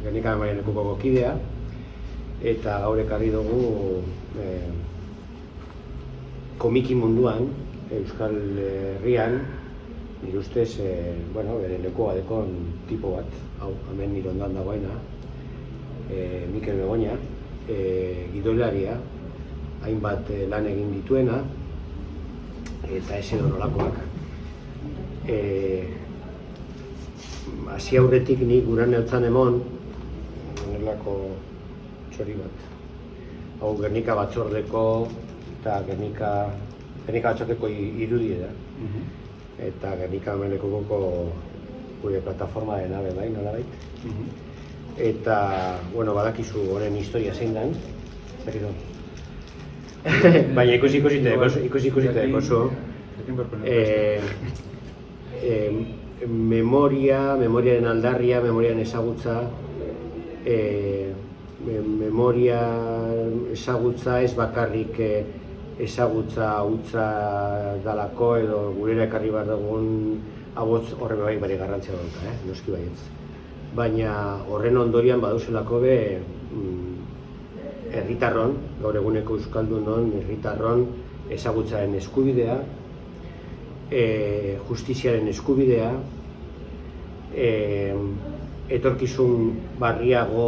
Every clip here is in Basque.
Gernika Memoriaren Lekukoko kidea, eta gaur ekarri dugu komiki munduan, Euskal Herrian, nire ustez, bere lekua dekon tipo bat, hau, hemen nire ondoan dagoena, Mikel Begoña, gidoilaria, hainbat lan egin dituena, eta ez edo nolakoak. Hasi aurretik nik guran neutzan emon, nolako txori bat. Hau Gernika batzordeko eta Gernika batzordeko irudie da. Eta Gernika Memoriaren Lekukoko gure plataforma dena bai, nolabait. Eta, badakizu honen historia zein den, zakizu. Baina ikusi dekozu. Memoriaren aldarria, memoriaren ezagutza, memoria ezagutza ez bakarrik ezagutza hutsa dalako edo gurera ekarri behar dugun abotz horre bai bere garrantzia dauka, noski baietz. Baina horren ondorian baduzelako be herritarron, gaur eguneko euskaldunon herritarron ezagutzaren eskubidea, justiziaren eskubidea, etorkizun barriago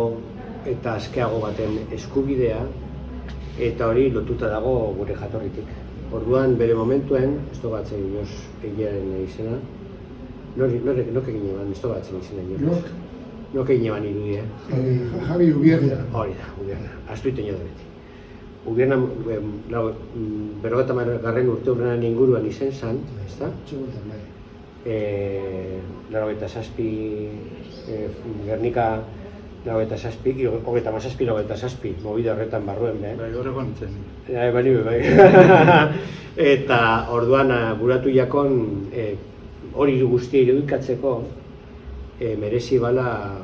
eta askeago baten eskubidea, eta hori lotuta dago gure jatorritik. Orduan bere momentuen, ez togatzen inoz egiaren izena, nok egin eban, ez togatzen izena inoz. Nok egin eban irudi, Javi Ubierna. Hori da, Ubierna, astuiten jo da beti. Ubierna, 50. urte urrenaren inguruan izen zan, ez da? Txogotan, bai. 97, Gernika, 97, mobide horretan barruen, Bai, horregon nintzen. Bai. Eta orduan guratu jakon hori guztia irudikatzeko merezi bala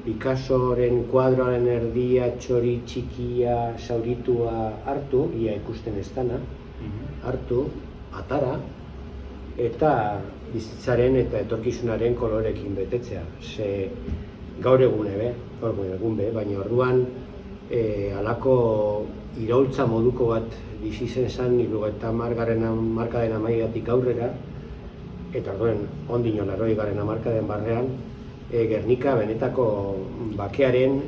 Picassoren kuadroaren erdia, txori txikia, zauritua hartu, ia ikusten ez dana, hartu, atara, eta bizitzaren eta etorkizunaren kolorekin betetzea. Ze gaur egun baina orduan halako iraultza moduko bat bizi zen 50. hamarkadaren amaieratik aurrera, eta orduan ondino 80. hamarkaden barrean, Gernika benetako bakearen,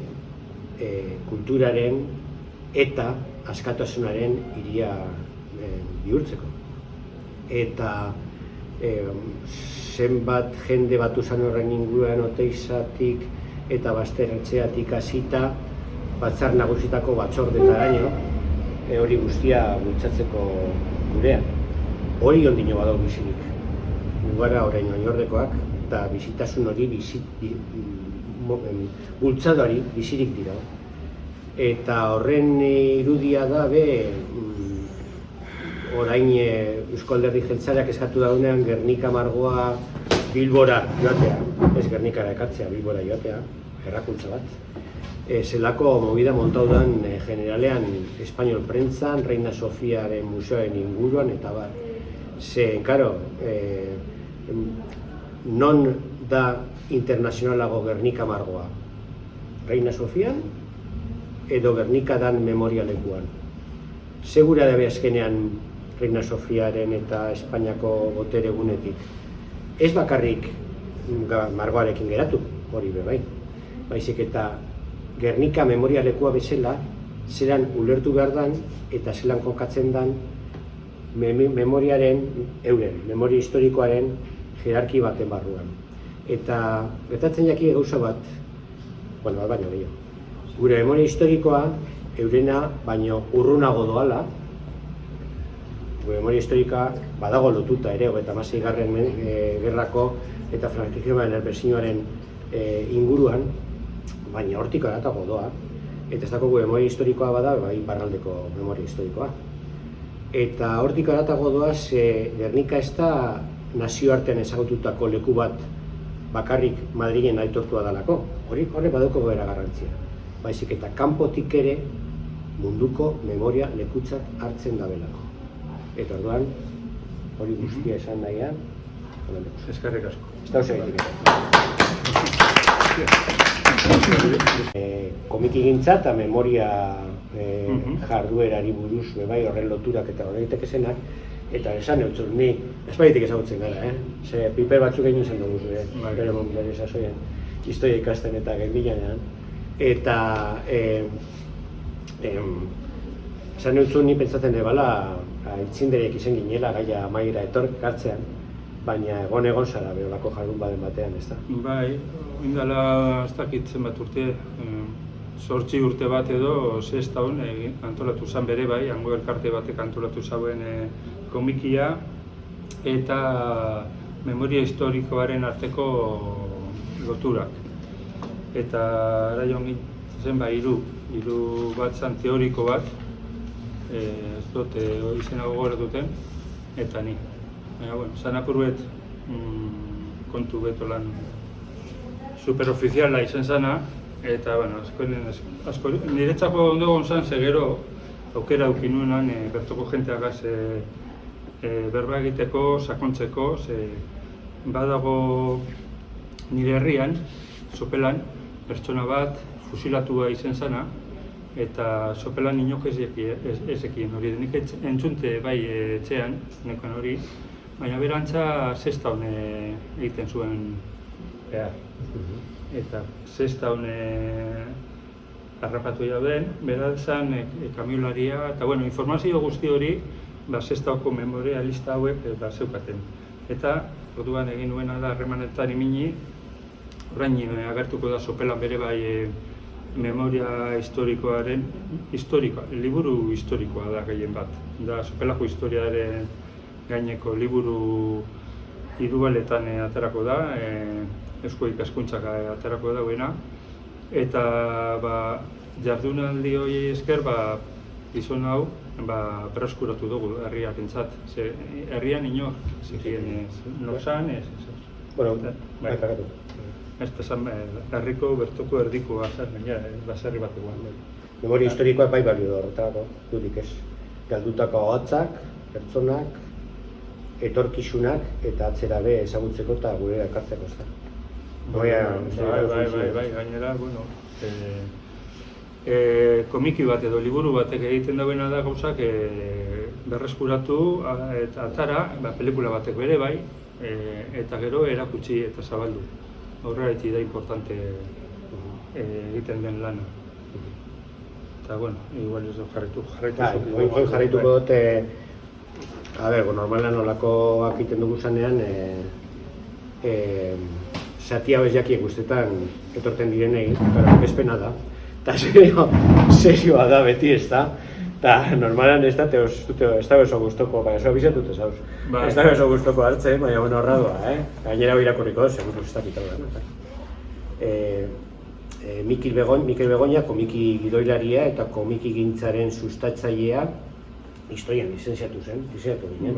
kulturaren eta askatasunaren hiria bihurtzeko. Eta zenbat jende batu zan horren inguruan Oteizatik eta Basterretxeatik hasita batzar nagusitako batzordetaraino hori guztia bultzatzeko gurean. Hori ondino badau bizirik. Gara orain oinordekoak eta bizitasun hori bultzadari bizirik dira. Eta horren irudia da orain Eusko Alderdi Jeltzaleak eskatu daunean Gernika Margoa Bilbora joatea, ez Gernikara ekartzea, Bilbora joatea, errakuntza bat. Zelako movida montaudan generalean Espainol Prentzan, Reina Sofiaren museoaren inguruan, eta bar. Ze, karo, non da internazionalago Gernika Margoa? Reina Sofian edo Gernika dan memorialekuan? Segura dabe azkenean Reina Sofiaren eta Espainiako botere egunetik. Ez bakarrik Margoarekin geratu, hori bai. Baizik eta Gernika memorialekua bezala zelan ulertu behar dan eta zelan kokatzen dan memoriaren, memoria historikoaren hierarki baten barruan. Eta gertatzen jaki gauza bat, bat baino gehiago. Gure memoria historikoa, eurena baino urrunago doala, gure memoria historikoa badago lotuta ere, 36. Gerrako eta frankismoaren erpresioaren inguruan, baina hortik haratago doa. Eta ez dago gure memoria historikoa bada, iparraldeko memoria historikoa. Eta hortik haratago doa, Gernika ez da nazioartean ezagututako leku bat bakarrik Madrilen aitortua dalako. Horrek badauko bera garrantzia. Baizik eta kanpotik ere munduko memoria lekutzat hartzen dabelako. Eta orduan, hori guztia esan nahian, Eskerrik asko. ez da osegaitik. Komikigintza eta memoria jarduerari buruz horren loturak eta horregitek esenak, eta esan eutzun, ni espaitik ezagutzen gara, ze piper batzuk egin zen dugu bere mobilari sasoian, historia ikasten eta genbilanean, eta esan eutzun ni pentsatzen debala aitzinderiak izen ginela gaia maira etorkartzean, baina egon zara beholako jardun baden batean, ez da? Bai, indala ez dakit zenbat urte, 8 urte bat edo, zestaun antolatu zen bere bai, hango elkarte batek antolatu zauen komikia eta memoria historikoaren arteko loturak. Eta ara joan zen hiru bat zan teoriko bat, ez dut izena gogoratuten, eta ni. Baina, zan apuruet kontu beto lan superofiziala izen zana, eta, asko niretzako ondo gonzan, gero aukera auki nuenan bertoko jenteagaz berba egiteko, sakontzeko, badago nire herrian, Sopelan, pertsona bat fusilatua izen zana, eta Sopelan inok ezekien hori. Nik entzunte bai etxean, nekoen hori, baina berantza zestaun egiten zuen behar. Eta zestaun harrapatu jauden, berazan kamiolaria, eta informazio guzti hori zestauko memoria lista hauek zeukaten. Eta orduan egin nuena da harremanetan imini, orain agertuko da Sopelan bere bai memoria historikoaren, liburu historikoa da gehien bat. Da Sopelako historiaren gaineko liburu hirubaletan aterako da, Eusko Ikaskuntzak aterako dauena. Eta jardunaldi hori esker, gizon hau berreskuratu dugu herriarentzat. Herrian inor, zekien nozan, ez. Ez da herriko bertoko erdikoa zen, baserri bat eguan. Memoria historikoak bai balio da horretako, dudik ez. Galdutako ahotzak, pertsonak, etorkizunak eta atzera be ezagutzeko eta gure ekartzeko ez da. Bai, gainera, komiki bat edo liburu batek egiten dauena da gauzak berreskuratu eta atara, pelikula batek bere bai, eta gero erakutsi eta zabaldu. Horregatik da importante egiten den lana. Eta, igual ez dut jarraituko dut, normalan olakoak egiten dugu zanean, zati hau ez jakiek guztetan etorten direnei, bezpena da. Eta serioa da beti ez da. Eta normalan ez da oso guztoko, baina oso bizatut ez hauz. Ez da oso guztoko hartzen, baina horra doa, gainera irakurriko, seguru ez da pitau da. Mikel Begoña komiki gidoilaria eta komiki gintzaren sustatzailea historian lizentziatu ginen.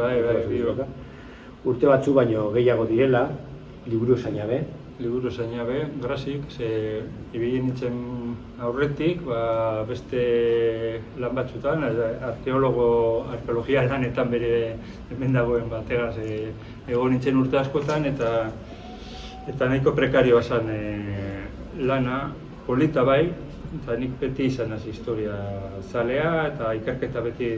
Urte batzu baino gehiago direla, liburu zainabe. Liburu zainabe, grazik, ibili nintzen aurretik, beste lan batzutan, arkeologia lanetan bere hemen dagoen bategaz egon nintzen urte askotan, eta nahiko prekarioa zen lana, polita bai, eta nik beti izan naiz historia zalea eta ikerketa beti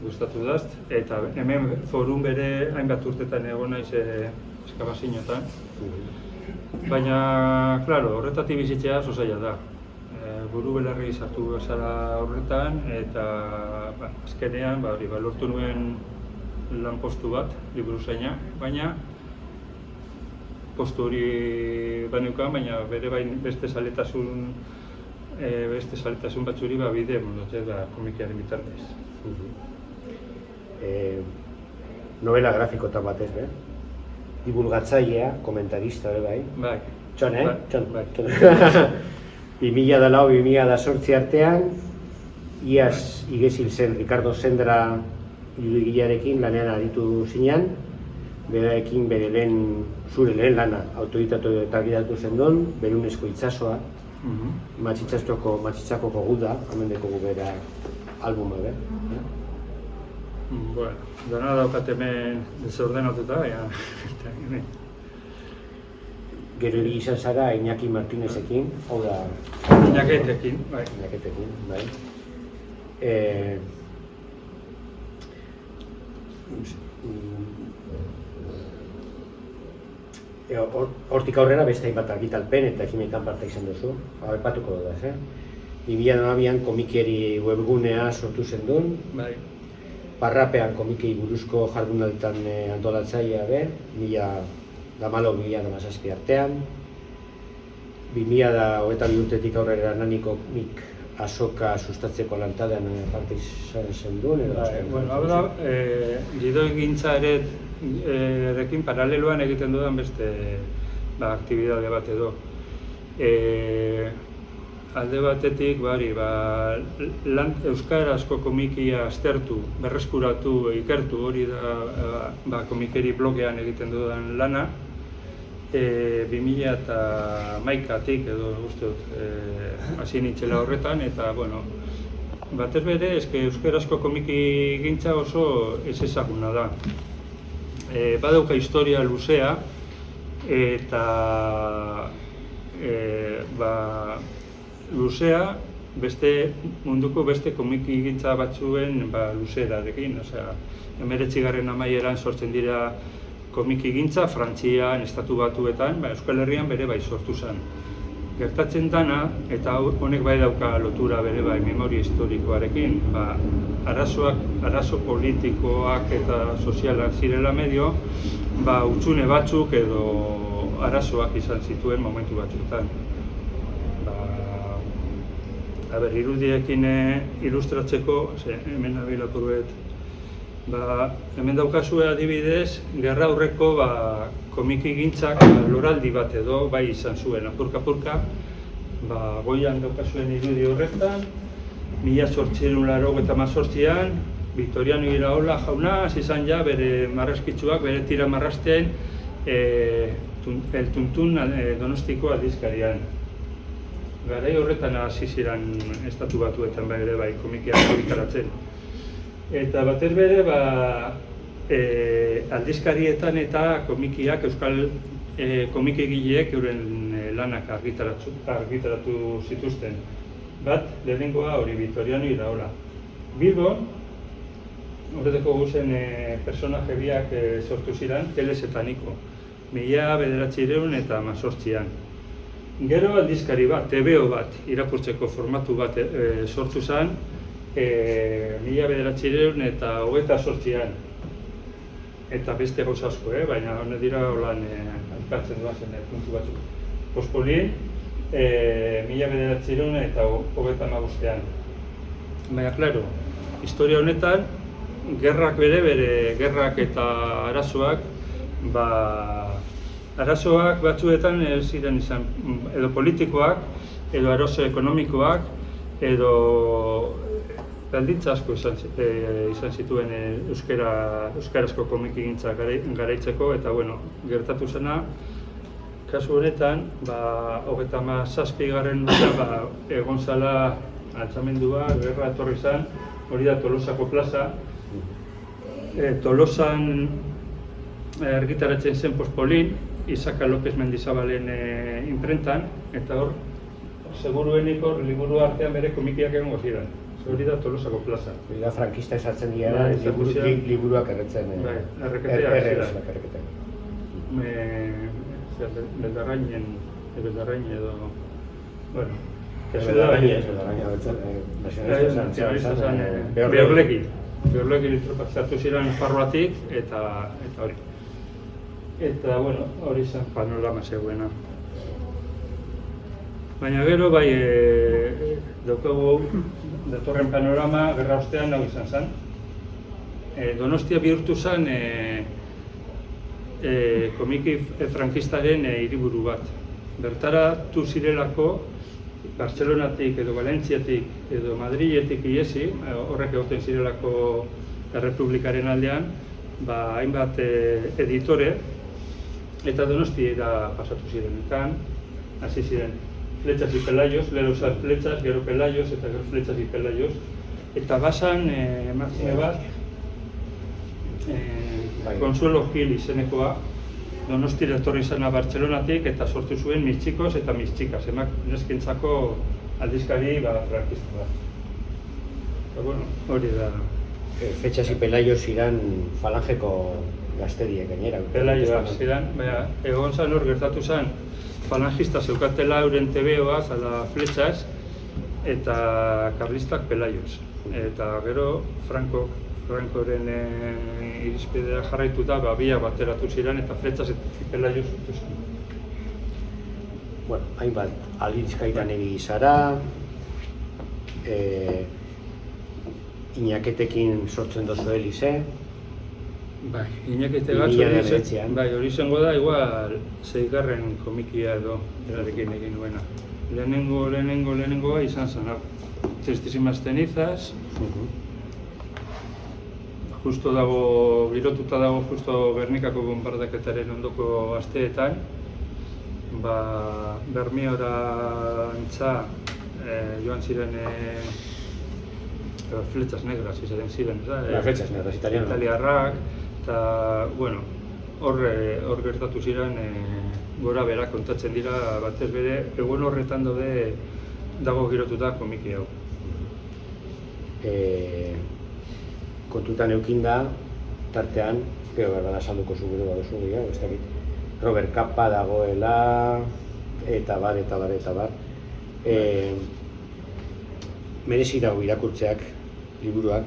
gustatu dazt, eta hemen forum bere hainbat urtetan egon naiz eskabazioetan. Baina, horretatik bizitzea oso zaila da. Buru belarri sartu zara horretan, eta azkenean lortu nuen lanpostu bat, liburuzaina, baina postu hori baneukan, baina bere bain beste saletasun batzuri bide emondotzen da komikiaren bitartez. Novela grafikotan batez, divulgatzailea, komentarista ere bai. Bai. Txon, Txon. Bai. 2004-2008 artean, iaz igezil zen Ricardo Sendra irudigilearekin lanean aritu zinean, berarekin zure lehen lana autodidatu eta gidatu zen duen, Berunezko itsasoa, Matxitzakoko guda, hemen dekogu bera albuma, Bueno, dena daukat hemen desordenatuta, baina... Gero izan zara Iñaki Martinezekin, hau da... Iñaketekin, bai. Hortik aurrera beste hainbat argitalpen eta ekimenetan parte izan duzu, aipatuko dut, 2012an komikieri webgunea sortu zen duen, Bai. Parrapean komikei buruzko jardunalditan antolatzailea be, 2014-2017 artean, 2022 urtetik aurrera Nani komik azoka sustatzeko lantaldean parte izan zen duen, edo... Bueno, hau da, gidoigintza erekin paraleloan egiten dudan beste aktibidade bat edo. Alde batetik, euskarazko komikia aztertu, berreskuratu, ikertu, hori da komikeri blogean egiten dudan lana. 2011-tik edo uste dut hasi nintzela horretan, eta batez bere, euskarazko komiki gintza oso ez ezaguna da. Badauka historia luzea, eta luzea munduko beste komiki gintza batzuen luzerarekin. 19. amaieran sortzen dira komiki gintza, Frantzian, Estatu Batuetan, Euskal Herrian bere bai sortu zen. Gertatzen dana, eta honek bai dauka lotura bere bai memoria historikoarekin, arazo politikoak eta sozialak zirela medio, hutsune batzuk edo arazoak izan zituen momentu batzuetan. Irudiekin ilustratzeko, hemen nabilako duet, hemen daukazue adibidez, gerra aurreko komiki gintzak loraldi bat edo bai izan zuen, apurka-apurka. Goian daukazuen irudi horretan, 1888an, Victoriano Iraola jauna, izan ja bere marrazkitzuak, bere tira marrazten, El Tuntun Donostiko aldizkarian. Garai horretan hasi ziren Estatu Batuetan ere bai komikiak argitaratzen. Eta batez bere, aldizkarietan eta komikiak, euskal komikigileek euren lanak argitaratu zituzten. Lehenengoa hori Victoriano Iraola. Bilbon, horretako guzen personaje biak sortu ziren, Teles eta Niko, 1918an. Gero aldizkari bat, TVO bat, irakurtzeko formatu bat sortu zen, 1928an. Eta beste gauz asko, baina honet dira holan aipatzen duazen puntu batzuk. Pospolin, 1928an. Baina, klaro, historia honetan, gerrak eta arazoak, arazoak batzuetan ziren izan, edo politikoak, edo arazo ekonomikoak, edo baldintza asko izan zituen euskarazko komikigintza garaitzeko, eta gertatu zena, kasu honetan, 37. Egon zala altxamendua, gerra etorri zen, hori da Tolosako plaza. Tolosan argitaratzen zen Pospolin, Isaka López Mendizabalen imprentan, eta hor, seguruenik hor, liburu artean bere komikiak egongo ziren. Hori da Tolosako plaza. Hori da frankista esatzen dira, liburuak erretzen. Erreketeak. Beldarrainen edo... Bueno... Nazionalista zen... Beorlekin. Beorlekin sartu ziren Nafarroatik eta hori. Eta, bueno, hori zen panorama zegoena. Baina gero, bai, daukagu datorren panorama, gerra ostean hau izan zen. Donostia bihurtu zen komiki frankistaren hiriburu bat. Bertaratu zirelako Bartzelonatik edo Valentziatik edo Madriletik iesi, horrek egoten zirelako Errepublikaren aldean, hainbat editore, eta Donostiara pasatu zirenetan, hasi ziren Flechas y Pelayos, lehen zan Flechas, gero Pelayos, eta gero Flechas y Pelayos, eta bazan emakume bat, Consuelo Gil izenekoa, Donostira etorri zena Bartzelonatik eta sortu zuen Mis Chicos eta Mis Chicas, neskentzako aldizkari frankista da. Eta, bueno, hori da. Flechas y Pelayos ziren falangeko gazteriek gainera. Pelayos ziren, egon zan hor gertatu zen, falangista zeukatela euren TVOaz, ala Flechas, eta karlistak Pelayos. Eta gero Francoren irizpidea jarraituta, biak bateratu ziren eta Flechas eta Pelayos sortu zen. Bueno, hainbat aldizkaitan egin zara, Inaketekin sortzen dozu Elize. Bai, Inakete hori izango da, igual 6. komikia edo erarekin egin nuena. Lehenengoa izan zen hau. Tristísimas cenizas. Justo dago, girotuta dago justo Gernikako bombardaketaren ondoko asteetan. Bermiora antza joan ziren Flechas negras izaten ziren, Flechas negras, italiarrak, eta, bueno, hor gertatu ziren gora bera kontatzen dira, batez bere, egun horretan dago girotuta komiki hau. Kontutan eukinda, tartean, gero berbada salduko zu gero baduzu gehiago, ez dakit, Robert Capa dagoela, eta bar. Merezi dago irakurtzeak, liburuak.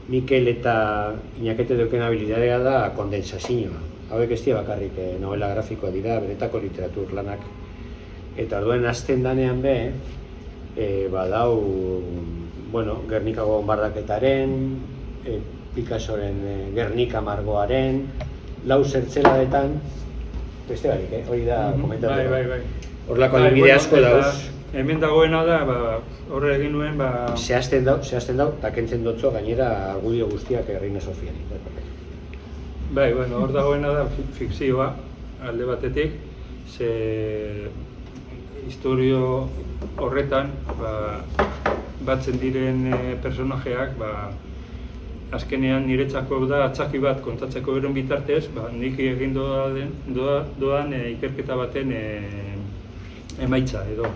Mikel eta Inakete deuken habilidadea da kondensazioa. Hauek ez dira bakarrik novela grafikoa dira, benetako literatur lanak. Eta orduan hasten danean badau, Gernikako bombardaketaren, Picassoren Gernika margoaren, lau zertzeladetan, beste barik, hori da komentatu. Bai. Horlako adibide asko dauz. Hemen dagoena da, horre egin nuen, Zehazten dau, eta kentzen dotzo gainera argudio guztiak Reina Sofiari. Bai, hor dagoena da fikzioa, alde batetik, ze historio horretan, batzen diren personajeak, azkenean niretzako da atzaki bat kontatzeko beren bitartez, nik egin doan ikerketa baten emaitza edo.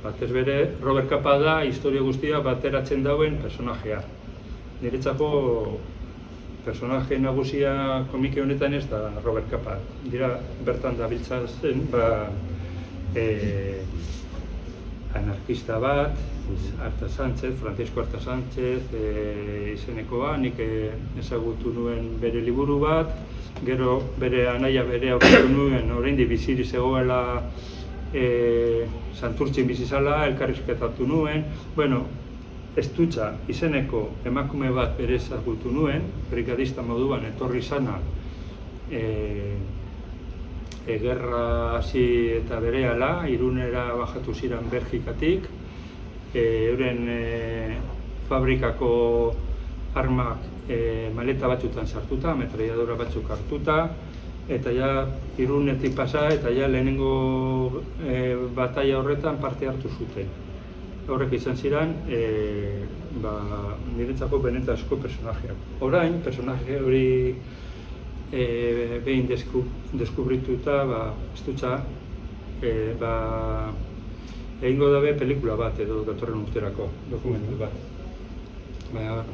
Batez bere, Robert Capa da historia guztia bateratzen dauen personajea. Niretzako personaje nagusia komike honetan ez da Robert Capa. Dira bertan dabiltza zen, anarkista bat, Arta Sánchez, Francisco Arta Sánchez izenekoa, nik ezagutu nuen bere liburu bat, gero bere anaia bere aurkitu nuen, oraindik bizirik zegoela Santurtzin bizizala, elkarrizketatu nuen. Estutxa izeneko emakume bat bere ezagutu nuen, brigadista moduan etorri zana gerra hasi eta berehala, Irunera bajatu ziren Belgikatik, euren fabrikako armak maleta batzutan sartuta, ametralladora batzuk hartuta, eta Irunetik pasa eta lehenengo bataila horretan parte hartu zuten. Horrek izan ziren, niretzako benetazko personajeak. Orain, personaje hori behin deskubrituta, estutxa, egingo dabe pelikula bat edo datorren urterako dokumentu bat.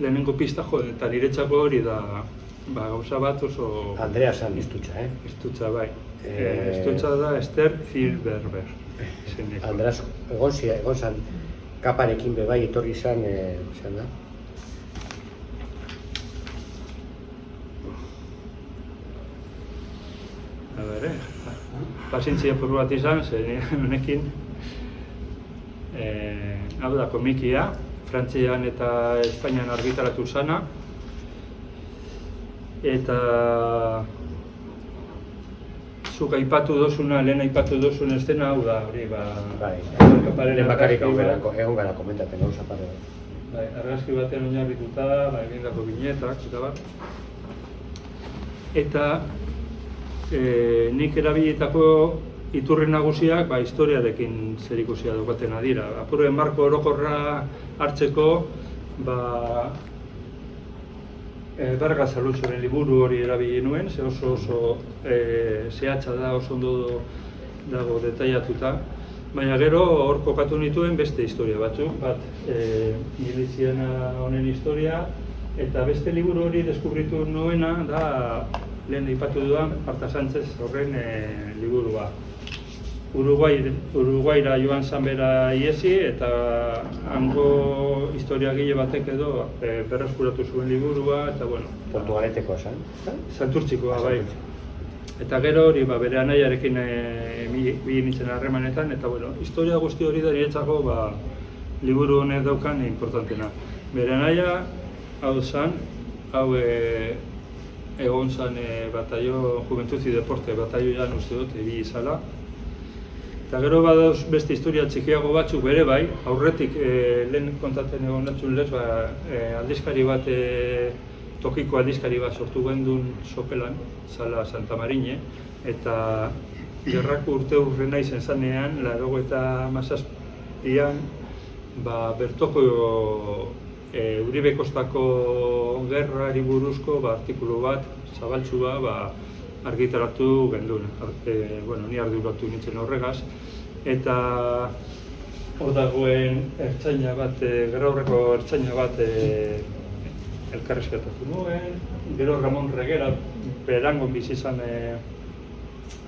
Lehenengo pista eta niretzako hori da gauza bat oso... Andrea San estutxa, Estutxa, bai. Estutxa da Esther Zilberber. Andreas, egon zan Kaparekin bai etorri zan, pazientzia pur bat izan, zen honekin, hau da komikia, Frantzian eta Espainian argitaratu zana, eta zuk aipatu dozuna, lehen aipatu dozun estena, hau da, hori, lehen bakarrik egon gara komentaten gauza pare. Argazki batean oinarrituta, egindako binetak, eta bat. Eta nik erabilitako iturri nagusiak historiarekin zerikusia daukatena dira. Apuruen marko orokorra hartzeko, Vargas Alonsoren liburu hori erabili nuen, ze oso zehatza da, oso ondo dago detailatuta. Baina gero hor kokatu nituen beste historia batzuk, bat miliziana honen historia, eta beste liburu hori deskubritu nuena da lehen aipatu dudan Marta Sánchez horren liburua. Uruguaira joan zan bera iesi eta hango historiagile batek edo berreskuratu zuen liburua, eta bueno... Portugaleteko esan? Santurtzikoa, bai. Eta gero hori bere anaiarekin bi nintzen harremanetan, eta bueno, historia guzti hori da niretzako liburu honek daukan importantena. Bere anaia, hau zan, egon zan bataio, Juventud y Deporte, bataioan uste dut, ibili izala. Eta gero badauz beste historia txikiago batzuk bere bai, aurretik lehen kontatzen egon natzun lez, aldizkari bat, tokiko aldizkari bat sortu gendun sopelan, zala Santa Marine, eta gerrako urte urrena izen zanean, 87an, bertoko Uribe Kostako gerrari buruzko artikulu bat, zabaltzua, argitaratu gendun. Ni arduratu nintzen horregaz, eta hor dagoen ertzaina bat, gerra horreko ertzaina bat elkarrizketatu nuen, gero Ramon Reguera Berangon bizi izan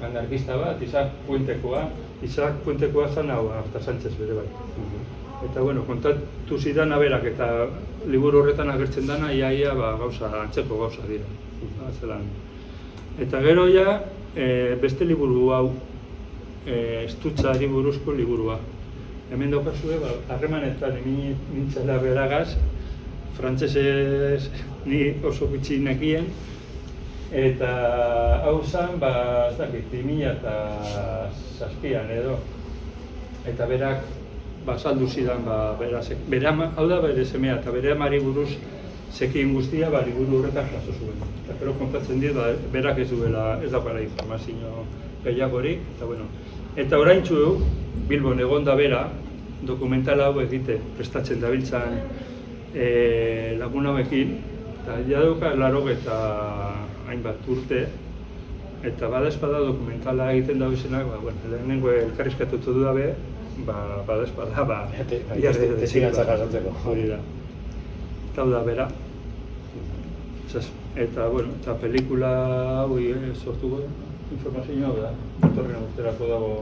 anarkista bat, Isaac Puentekoa zan hau Marta Sánchez bere bai. Eta bueno, kontatu zidan aberak eta liburu horretan agertzen dana iaia antzeko gauza dira. Eta gero ja, beste liburu hau, estutzari buruzko liburua. Hemen daukazue, harremanetan nintzela beragaz, frantsesez ni oso gutxi nekien, eta hau zan, 2007an edo. Eta berak saldu zidan, hau da bere semea, eta bere amari buruz zekien guztia liburu horretan jaso zuen. Eta gero kontatzen dit, berak ez daukara informazio gehiagorik, eta bueno. Eta oraintsu Bilbon egon da bera, dokumental hau egite prestatzen dabiltzan lagun hauekin, eta jadauka 80 hainbat urte, eta badaezpada dokumentala egiten dabizenak, lehenengo elkarrizkatutu du dabe, badaezpada, tesigatza jasotzeko. Hori da. Eta hau da bera. Eta, eta pelikula hau sortuko informazio hau da, etorren urterako dago,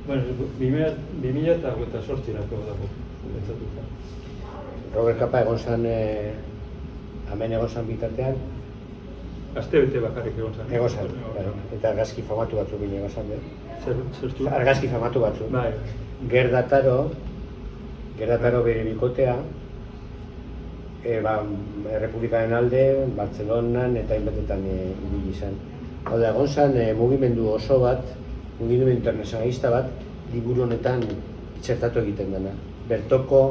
2008-erako dago, betzatuta. Robert Capa egon zan, hemen egon zan bitartean? Astebete bakarrik egon zan. Egon zan, eta argazki famatu batzuk bine egon zan, Zertu? Argazki famatu batzuk. Bai. Gerdataro bere bikotea, Errepublikaren alde, Bartzelonan eta hainbatetan ibili izan. Hau da, egon zan mugimendu oso bat, mugimendu internazionalista bat, liburu honetan txertatu egiten dena. Bertoko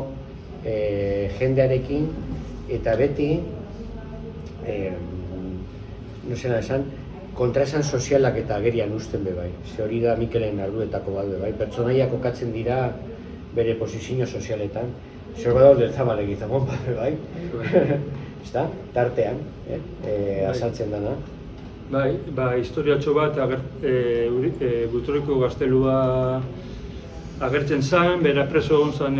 jendearekin eta beti, kontraesan sozialak eta agerian uzten be bai. Ze hori da Mikelen arduetako bat be bai. Pertsonaiak kokatzen dira bere posizio sozialetan. Zer badauz delzabale gizamon bat be bai. Ezta? Tartean, azaltzen dena. Bai, historiatxo bat, Butroko gaztelua agertzen zen, bera preso egon zen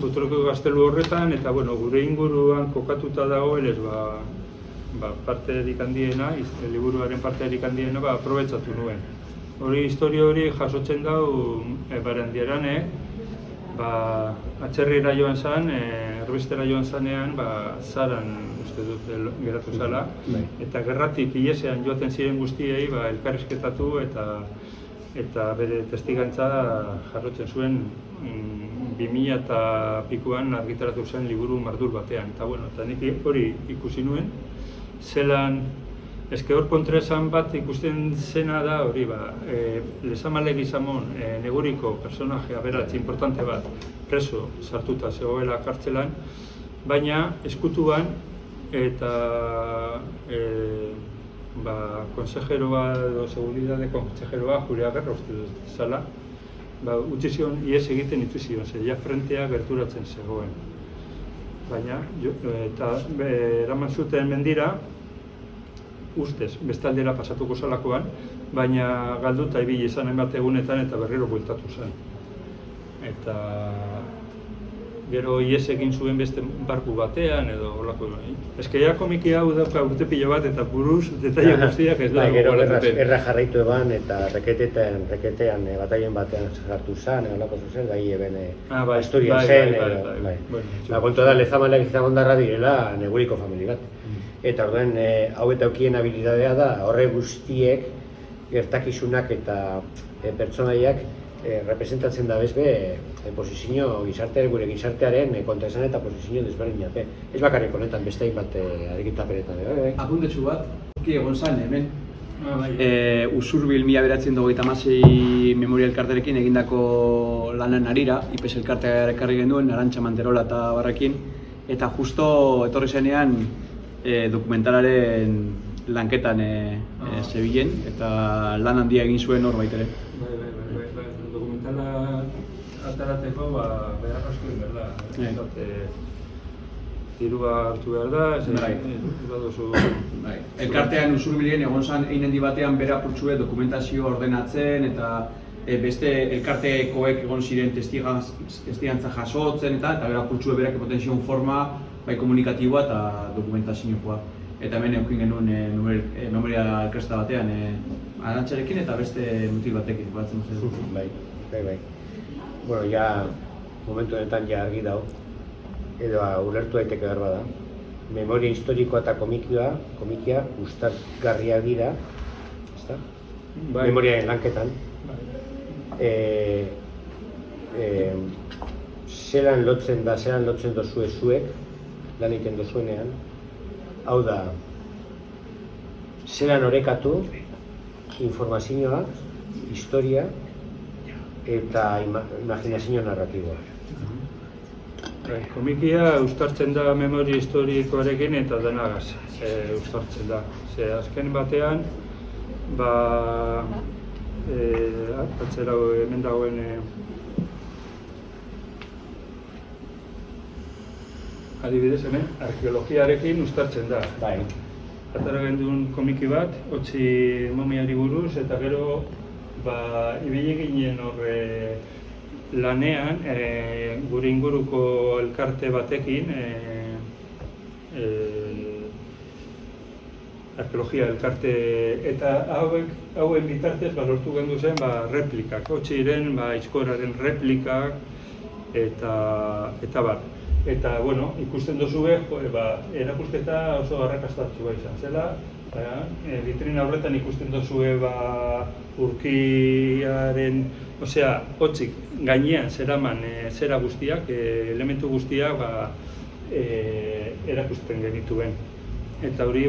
Butroko gaztelu horretan, eta gure inguruan kokatuta dagoenez, parterik handiena, liburuaren parterik handiena, aprobetxatu nuen. Hori, historia hori jasotzen dau Barandierane, Atzerrira joan zen, erbestera joan zanean, zaran uste dut geratu zala, eta gerratik ilesean joaten ziren guztiei elkarrizketatu eta bere testigantza jarrotzen zuen 2000 eta pikuan argitaratu zen liburu mardul batean. Eta nik hori ikusi nuen, zelan eske hor kontresan bat ikusten zena da hori Lezama Leguizamon neguriko personaje aberatz importante bat preso sartuta zegoela kartzelan, baina eskutuan eta konsejeroa edo seguridade konsejeroa Julio Agerro uste dut zala, utzi zion ihes egiten itzi zion, ja frentea gerturatzen zegoen. Baina, eta eraman zuten mendira, ustez, bestaldera pasatuko zalakoan, baina galduta ibili izan hainbat egunetan eta berriro bueltatu zen. Eta gero ihes egin zuen beste barku batean edo holako. Eske komiki hau dauka urte pilo bat eta buruz detaile guztiak ez da. Gero erra jarraitu eban eta reketean bataien batean sartu zen, holako zuzen, gai eben historia zen. Kontua da, Lezama Leguizamon direla neguriko famili bat. Eta orduen hau eta aukien habilidadea da, horre guztiek gertakizunak eta pertsonaiak representatzen da bezbe posizio gure gizartearen kontraesan eta posizio desberdinak. Ez bakarrik honetan beste hainbat argitapenetan. Apuntetxu bat, egon zen hemen. Usurbil 1996 memoria elkarterekin egindako lanen harira, IPES elkartea ekarri genuen, Arantxa Manterola eta barrekin, eta justo etorri zenean dokumentalaren lanketan zebilen, eta lan handia egin zuen hor baitere. Dokumentala atarateko behar asko egin behar da. Dirua hartu behar da, baduzu... Elkartean Usurbilen egon zen egin handi batean bera purtsue dokumentazio ordenatzen eta beste elkartekoek egon ziren testigantza jasotzen eta bera purtsue berak emoten zion forma komunikatiboa eta dokumentazioa. Eta hemen eukin genuen memoria elkarsta batean Arantxarekin eta beste mutil batekin. Bai. Bueno, ja momentu honetan ja argi dago, edo ulertu daiteke behar bada. Memoria historikoa eta komikia gustagarriak dira, ezta? Memoriaren lanketan. Zelan lotzen dozue zuek, lan egiten dozuenean, hau da, zelan orekatu informazioa, historia eta imaginazio narratiboa. Komikia uztartzen da memoria historikoarekin eta denagaz uztartzen da. Azken batean, atzera hemen dagoen adibidez hemen, arkeologiarekin uztartzen da. Atara gendun komiki bat, hotzi momiari buruz, eta gero ibili ginen horre lanean, gure inguruko elkarte batekin, arkeologia elkarte, eta hauen bitartez lortu gendu zen replikak, hotziren aizkoraren replikak, eta bat. Eta, bueno, ikusten duzue, erakusketa oso arrakastatxua izan zela. Vitrina horretan ikusten duzue urkiaren, hotzik gainean zeraman zera guztiak, elementu guztiak erakusten genituen. Eta hori,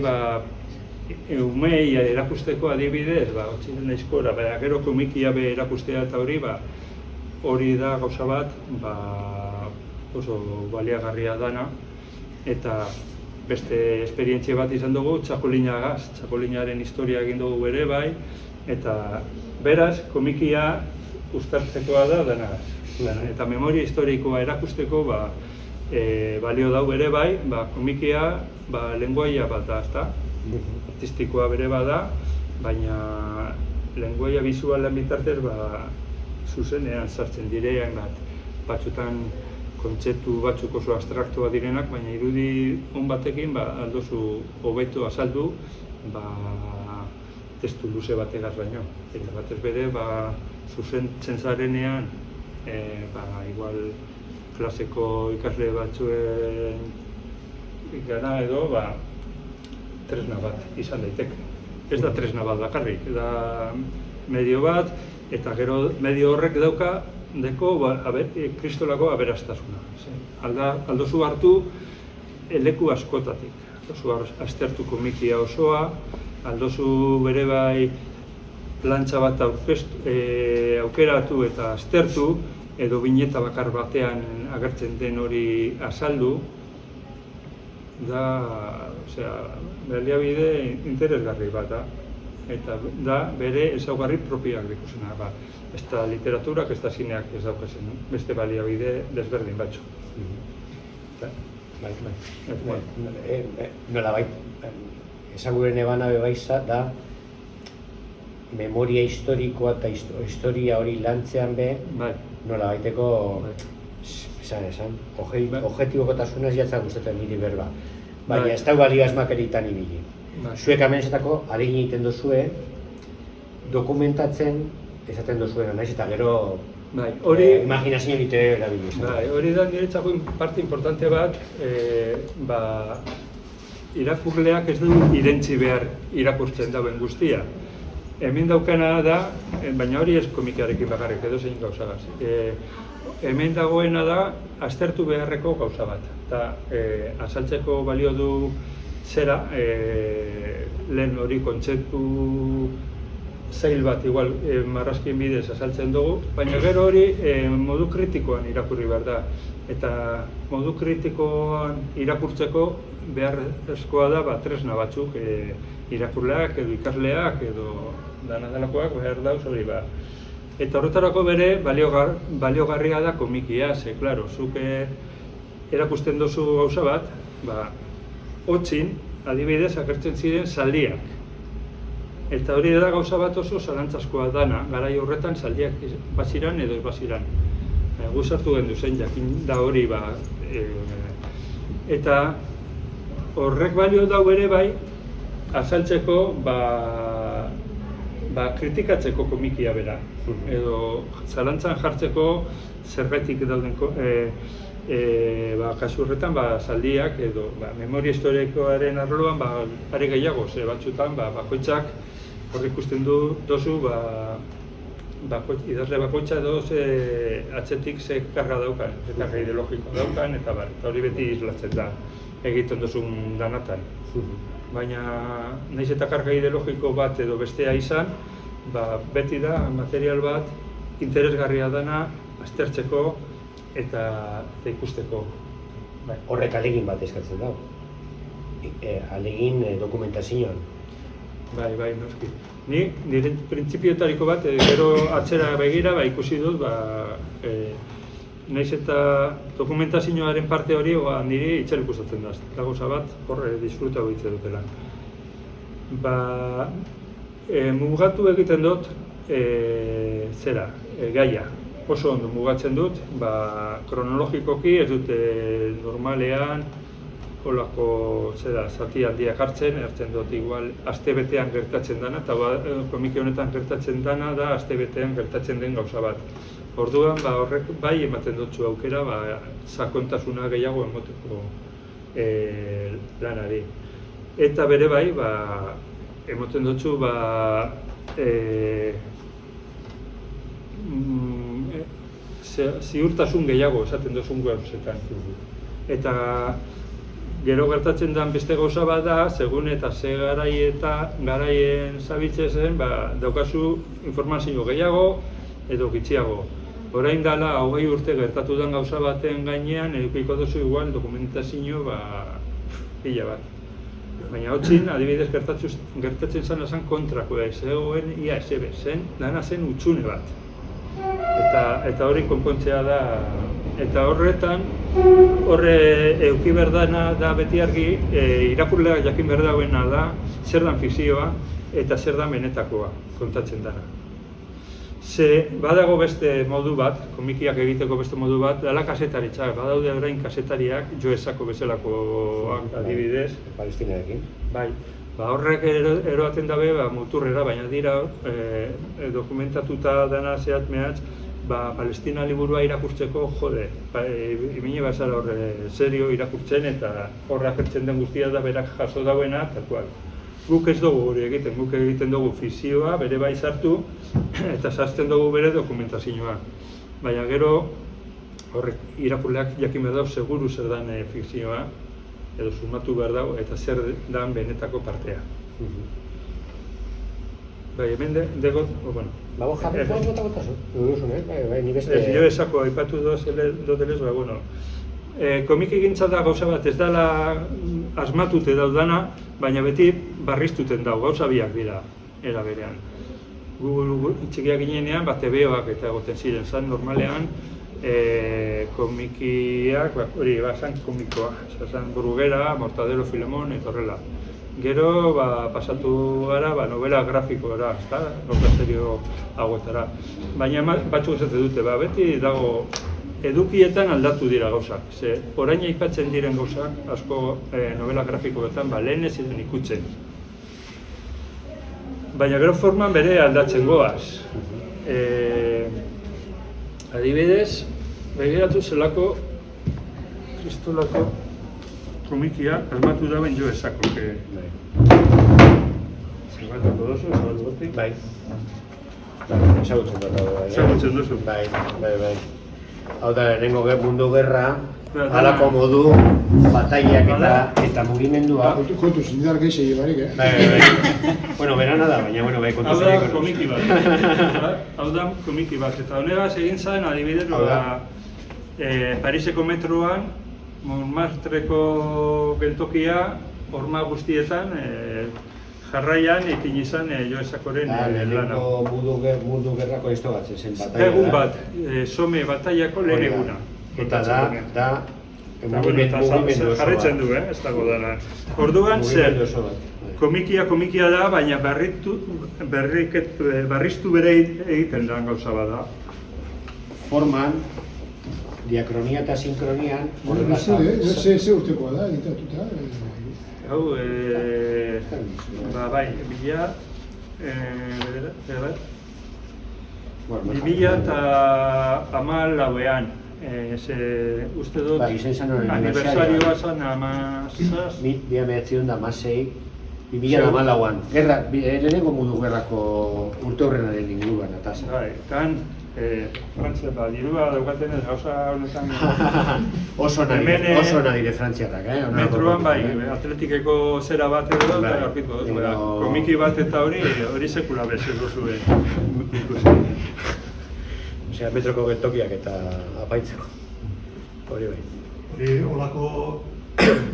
umei erakusteko adibidez, hotziren aizkora, gero komikia erakustea eta hori da gauza bat, oso baliagarria dana, eta beste esperientzia bat izan dugu txakolinagaz, txakolinaren historia egin dugu ere bai, eta beraz, komikia uztartzekoa da denagaz. Eta memoria historikoa erakusteko balio dau ere bai, komikia lenguaia bat da, ezta? Artistikoa bere bada, baina lenguaia bizualen bitartez zuzenean sartzen direan batzutan kontzeptu batzuk oso abstraktua direnak, baina irudi on batekin aldozu hobeto azaldu testu luze bategaz baino. Eta batez bere zuzentzen zarenean igual klaseko ikasle batzuen gana edo tresna bat izan daiteke. Ez da tresna bat bakarrik, da medio bat, eta gero medio horrek deko kristolako aberastasuna. Aldozu hartu leku askotatik. Aldozu aztertu komikia osoa, aldozu bere bai plantxa bat aukeratu eta aztertu, edo bineta bakar batean agertzen den hori azaldu, da baliabide interesgarri bat da, eta da bere ezaugarri propioak dikuzena. Ez da literaturak, ez da zineak ez daukazen, beste baliabide desberdin batzu. Nolabait, esan gure nebana bebaiza da memoria historikoa eta historia hori lantzean nolabaiteko objetibokotasunaz jatzak gustatzen niri berba. Baina ez da balio asmakeritan ibili. Zuek amenezetako alegin egiten duzue dokumentatzen esaten duzuena, naiz eta gero imaginazio literario erabili. Hori da niretzako parte importante bat, irakurleak ez du irentzi behar irakurtzen dauen guztia. Hemen daukana da, baina hori ez komikiarekin bakarrik, edo zein gauzagaz. Hemen dagoena da, aztertu beharreko gauza bat. Azaltzeko balio du zera, lehen hori kontzeptu zail bat, igual marrazkien bidez azaltzen dugu, baina gero hori modu kritikoan irakurri behar da. Eta modu kritikoan irakurtzeko beharrezkoa da tresna batzuk irakurleak edo ikasleak edo delakoak behar dauz hori Eta horretarako bere baliogarria da komikia, klaro, zuk erakusten duzu gauza bat, hotzin, adibidez, agertzen ziren zaldiak. Eta hori da gauza bat oso zalantzazkoa dana, garai horretan zaldiak baziran edo ez baziran. Guzartu gendu zen, jakin da hori eta horrek balio dau ere bai, azaltzeko, kritikatzeko komikia bera. Edo zalantzan jartzeko zerbaitik dauden kasu horretan zaldiak edo memoria historikoaren arloan are gehiago, ze batzutan bakoitzak hor ikusten duzu idazle bakoitza edo atzetik ze karga daukan, ze karga ideologiko daukan, eta hori beti islatzen da egiten duzun danatan. Baina nahiz eta karga ideologiko bat edo bestea izan, beti da material bat interesgarria dana aztertzeko eta ikusteko. Horrek alegin bat eskatzen dago. Alegin dokumentazioan. Bai, noski. Ni nire printzipioetariko bat, gero atzera begira ikusi dut, nahiz eta dokumentazioaren parte hori niri itxarik gustatzen da. Eta gauza bat, horre disfruta egiten dutela. Mugatu egiten dut, gaia. Oso ondo mugatzen dut, kronologikoki ez dute normalean holako zati handiak hartzen dut igual astebetean gertatzen dana, eta komiki honetan gertatzen dana da astebetean gertatzen den gauza bat. Orduan horrek bai ematen dutzu aukera sakontasuna gehiago emoteko lanari. Eta bere bai emoten dutzu ziurtasun gehiago esaten duzun gauzetan. Eta gero gertatzen den beste gauza bat da, segun eta ze garaien zabiltzezen, daukazu informazio gehiago edo gitxiago. Orain dela 20 urte gertatu den gauza baten gainean, edukiko duzu igual dokumentazio pila bat. Baina hotzin, adibidez gertatzen zen kontrakoa, zegoen ia esebe, dana zen utxune bat. Eta hori konpontzea da, eta horretan, euki berdana da beti argi, irakurleak jakin berdagoena da, zer dan fikzioa eta zer dan benetakoa kontatzen dara. Badago beste modu bat, komikiak egiteko beste modu bat, dela kasetaritza, badaude orain kasetariak, Joesako bezalakoak adibidez. Palestinarekin. Bai, horrek eroaten dabe muturrera, baina dira dokumentatuta dana zehat mehatz, Palestina liburua irakurtzeko, jode, imine bazara hor serio irakurtzen eta horra agertzen den guztia da berak jaso dauena, tal cual. Guk ez dugu hori egiten, guk egiten dugu fikzioa, bere bai sartu, eta sartzen dugu bere dokumentazioa. Baina gero, horrek irakurleak jakin behar dago seguru zer dan fikzioa, edo sumatu behar dago, eta zer dan benetako partea. Bai, hemen degot, bueno. Bago jarri bota zu. Bai, ni beste... Jo esako, aipatu dotelez, bueno. Komik egintza da gauza bat, ez dela asmatute daudana, baina beti barriztuten dago, gauza biak dira, era berean. Gu txikiak ginenean, TVOak eta egoten ziren, zan normalean, komikiak, hori, zan komikoak, zan Bruguera, Mortadelo, Filemon, eta horrela. Gero, pasatu gara, novela grafikoa, ezta, gauza serio hauetara. Baina batzuk esaten dute, beti dago, edukietan aldatu dira gauzak. Ze, orain aipatzen diren gauzak, asko novela grafikoetan, lehen ez ziren ikutzen. Baina gero forman bere aldatzen goaz. Adibidez, begiratu zelako, kristolako komikia, asmatu da ben jo esako. Zabaltuko dozu, zabaltu gotik? Bai. Ezagutzen dut dago. Ezagutzen duzu? Bai. Hau da, lehenengo mundu gerra, halako modu, bataiak eta mugimendua. Kontuz, indar gehiago llevarik, Bai. Bueno, berana da, baina, bai, kontuz. Hau da komiki bat. Eta honegaz egin zen, adibidez, Pariseko metroan, Montmartreko geltokia, horma guztietan, jarraian ekin izan jo esakoren lana. Lehenengo mundu gerrako ez togatzen zen bataia. Egun bat, Somme bataiako lehen eguna. Eta da mugimendu oso bat. Jarretzen du, ez dago dana. Orduan, zer, komikia da, baina barriztu bere egiten da gauza bada. Forman, diakronia eta sinkronian, horrela ze urtekoa da, editatuta? Hau, bai, 2014an, uste dut, aniversarioa zen 2014an. Lehenengo mundu gerrako urte horrenaren inguruan, atasa. Bai, Frantzia, dirua daukaten ez gauza honetan... Oso nadire frantziarrak, Metroan bai, atletikeko zera bat edo eta aurkituko dut, komiki bat eta hori sekula bezez duzue ikusi. Osea, metroko geltokiak eta apaitzeko, hori bai. Hori, holako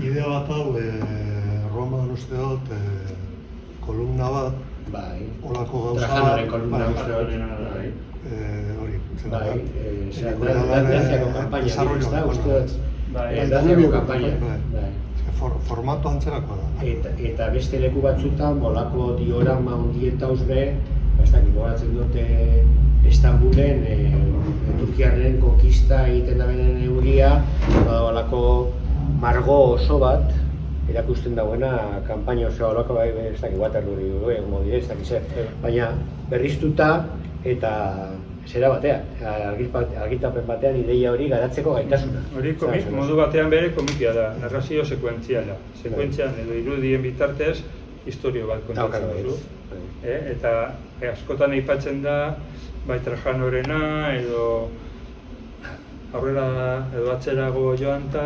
idea bat hau, Roman uste dut, kolumna bat, holako gauza... Trajanoren kolumna uste dut. Hori, Daziako kampaina, ez da, uste dut. Daziako kampaina. Formato antzerakoa da. Eta beste leku batzutan, molako diorama ondietauz be, ez dakik goratzen dute Istanbulen, Turkiaren konkista egiten da benen euria, molako margo oso bat, erakusten dagoena kanpaina oso holako bai, ez dakik Waterloo egongo dire, ez dakik zer. Baina berriztuta eta zera batean, argitapen batean ideia hori garatzeko gaitasuna. Hori modu batean bere komikia da, narrazio sekuentziala. Sekuentzian edo irudien bitartez, historio bat kontatzen duzu. Eta askotan aipatzen da, bai Trajanorena edo aurrera edo atzerago joan eta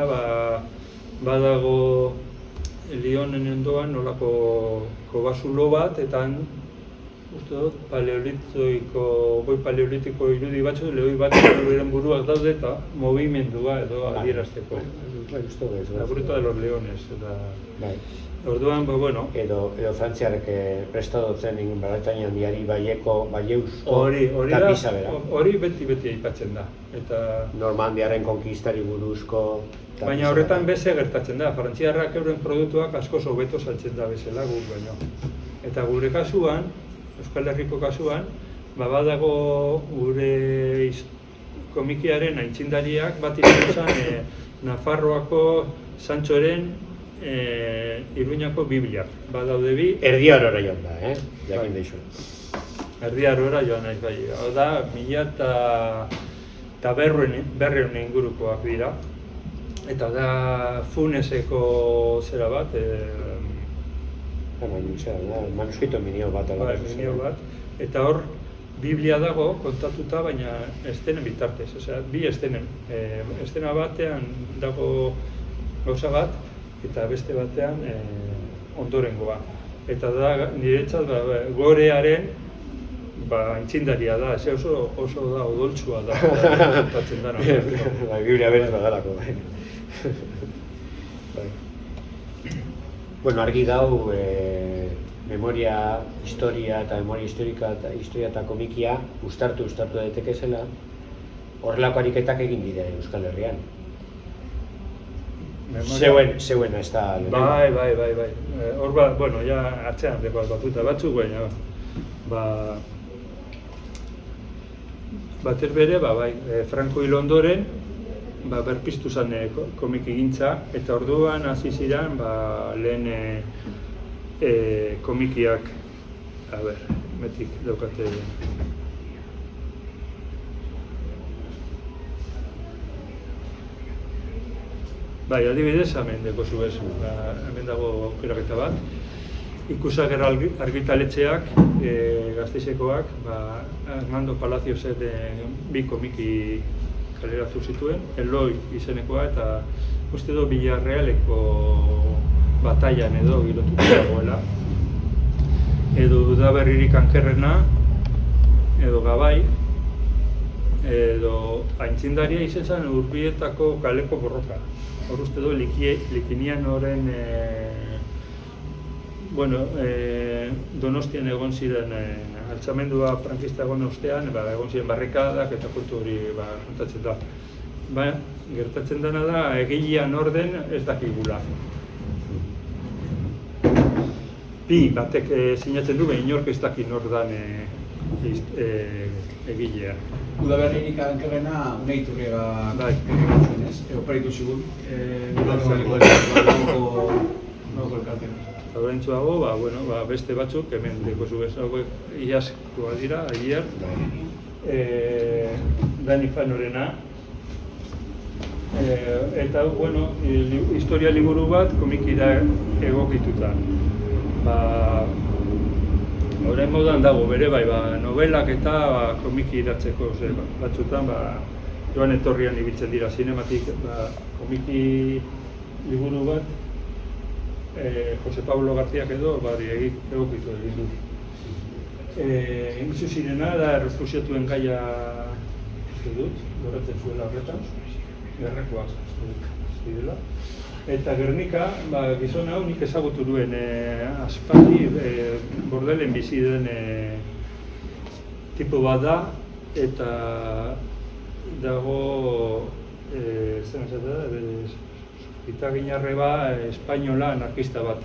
badago Lionen ondoan nolako kobazulo bat eta uste dut goi paleolitiko irudi batzu, lehoi bat beren buruak daude eta movimendua edo adierazteko. La Gruta de los Leones. Orduan, bueno... Edo frantziarek prestadotzen Britainia handiari baieusko eta pisa bera. Hori beti aipatzen da. Normandiaren konkistari buruzko... Baina horretan beze gertatzen da, frantziarrak euren produktuak asko hobeto saltzen da bezala guk baino. Eta gure kasuan, Euskal Herriko kasuan, badago gure komikiaren aintzindariak bat izan Nafarroako Santxoren Iruñako Biblia. Badaude bi... Erdia horora joan da, jakin deixo. Erdi Arora joan naiz bai. Hau da, 1100 ingurukoak dira. Eta da Funeseko zera bat, manuskrito minio bat. minio bat. Eta hor, Biblia dago kontatuta, baina estenen bitartez. Osea, bi estenen. Estena batean dago gauza bat, eta beste batean ondorengoa. Eta da, niretzat, gorearen aitzindaria da, ze oso da, odoltsua da, kontatzen dana. Biblia berez badalako. Bueno, argi dau, memoria, historia eta memoria historia eta komikia ustartu daiteke zela, horrelako ariketak egin dira Euskal Herrian. Zeuen ez da... Bai. Hor bueno, ja atzean dekoaz batuta batzuk, baina batez bere, Franco hil ondoren, berpiztu zen komikigintza, eta orduan hasi ziren lehen komikiak, metik daukate. Bai, adibidez, hemen deko zuez, hemen dago aukeraketa bat. Ikusager argitaletxeak, Gasteizekoak, Hernando Palaciosek bi komiki kaleratu zituen, Eloi izenekoa eta uste du Villarrealeko batailan edo girotuko dagoela. Edo Udaberririk ankerrena, edo Gabai, edo aintzindaria izen zen Urbietako kaleko borroka. Hor uste du Likinian horren Donostian egon ziren altxamendua frankista egon ostean, egon ziren barrikadak eta kontu hori kontatzen da. Gertatzen dena da, egilean orden ez dakigula. Bi batek sinatzen du, inork ez daki nor dan egilea. Udaberririk ankerrena Unai Iturriaga zuen, ez? Oparitu zigun. Nolako elkartena. Horrentzuago, beste batzuk, hemen deko zubez, iazkoa dira, agier, Dani Fanorena, eta, historia liburu bat komikira egokituta. Horren modan dago, bere novelak eta komiki idatzeko batzutan, joan etorrian ibiltzen dira zinematik, komiki liburu bat, Jose Pablo Garziak edo egokitu egin du. Ingizu zirena da errefusiatuen gaia goratzen zuela horretan, gerrakoak zidela. Eta Gernika, gizon hau nik ezagutu duen aspaldi Bordelen bizi den tipo bat da, eta dago, Itaginarre espainola anarkista bat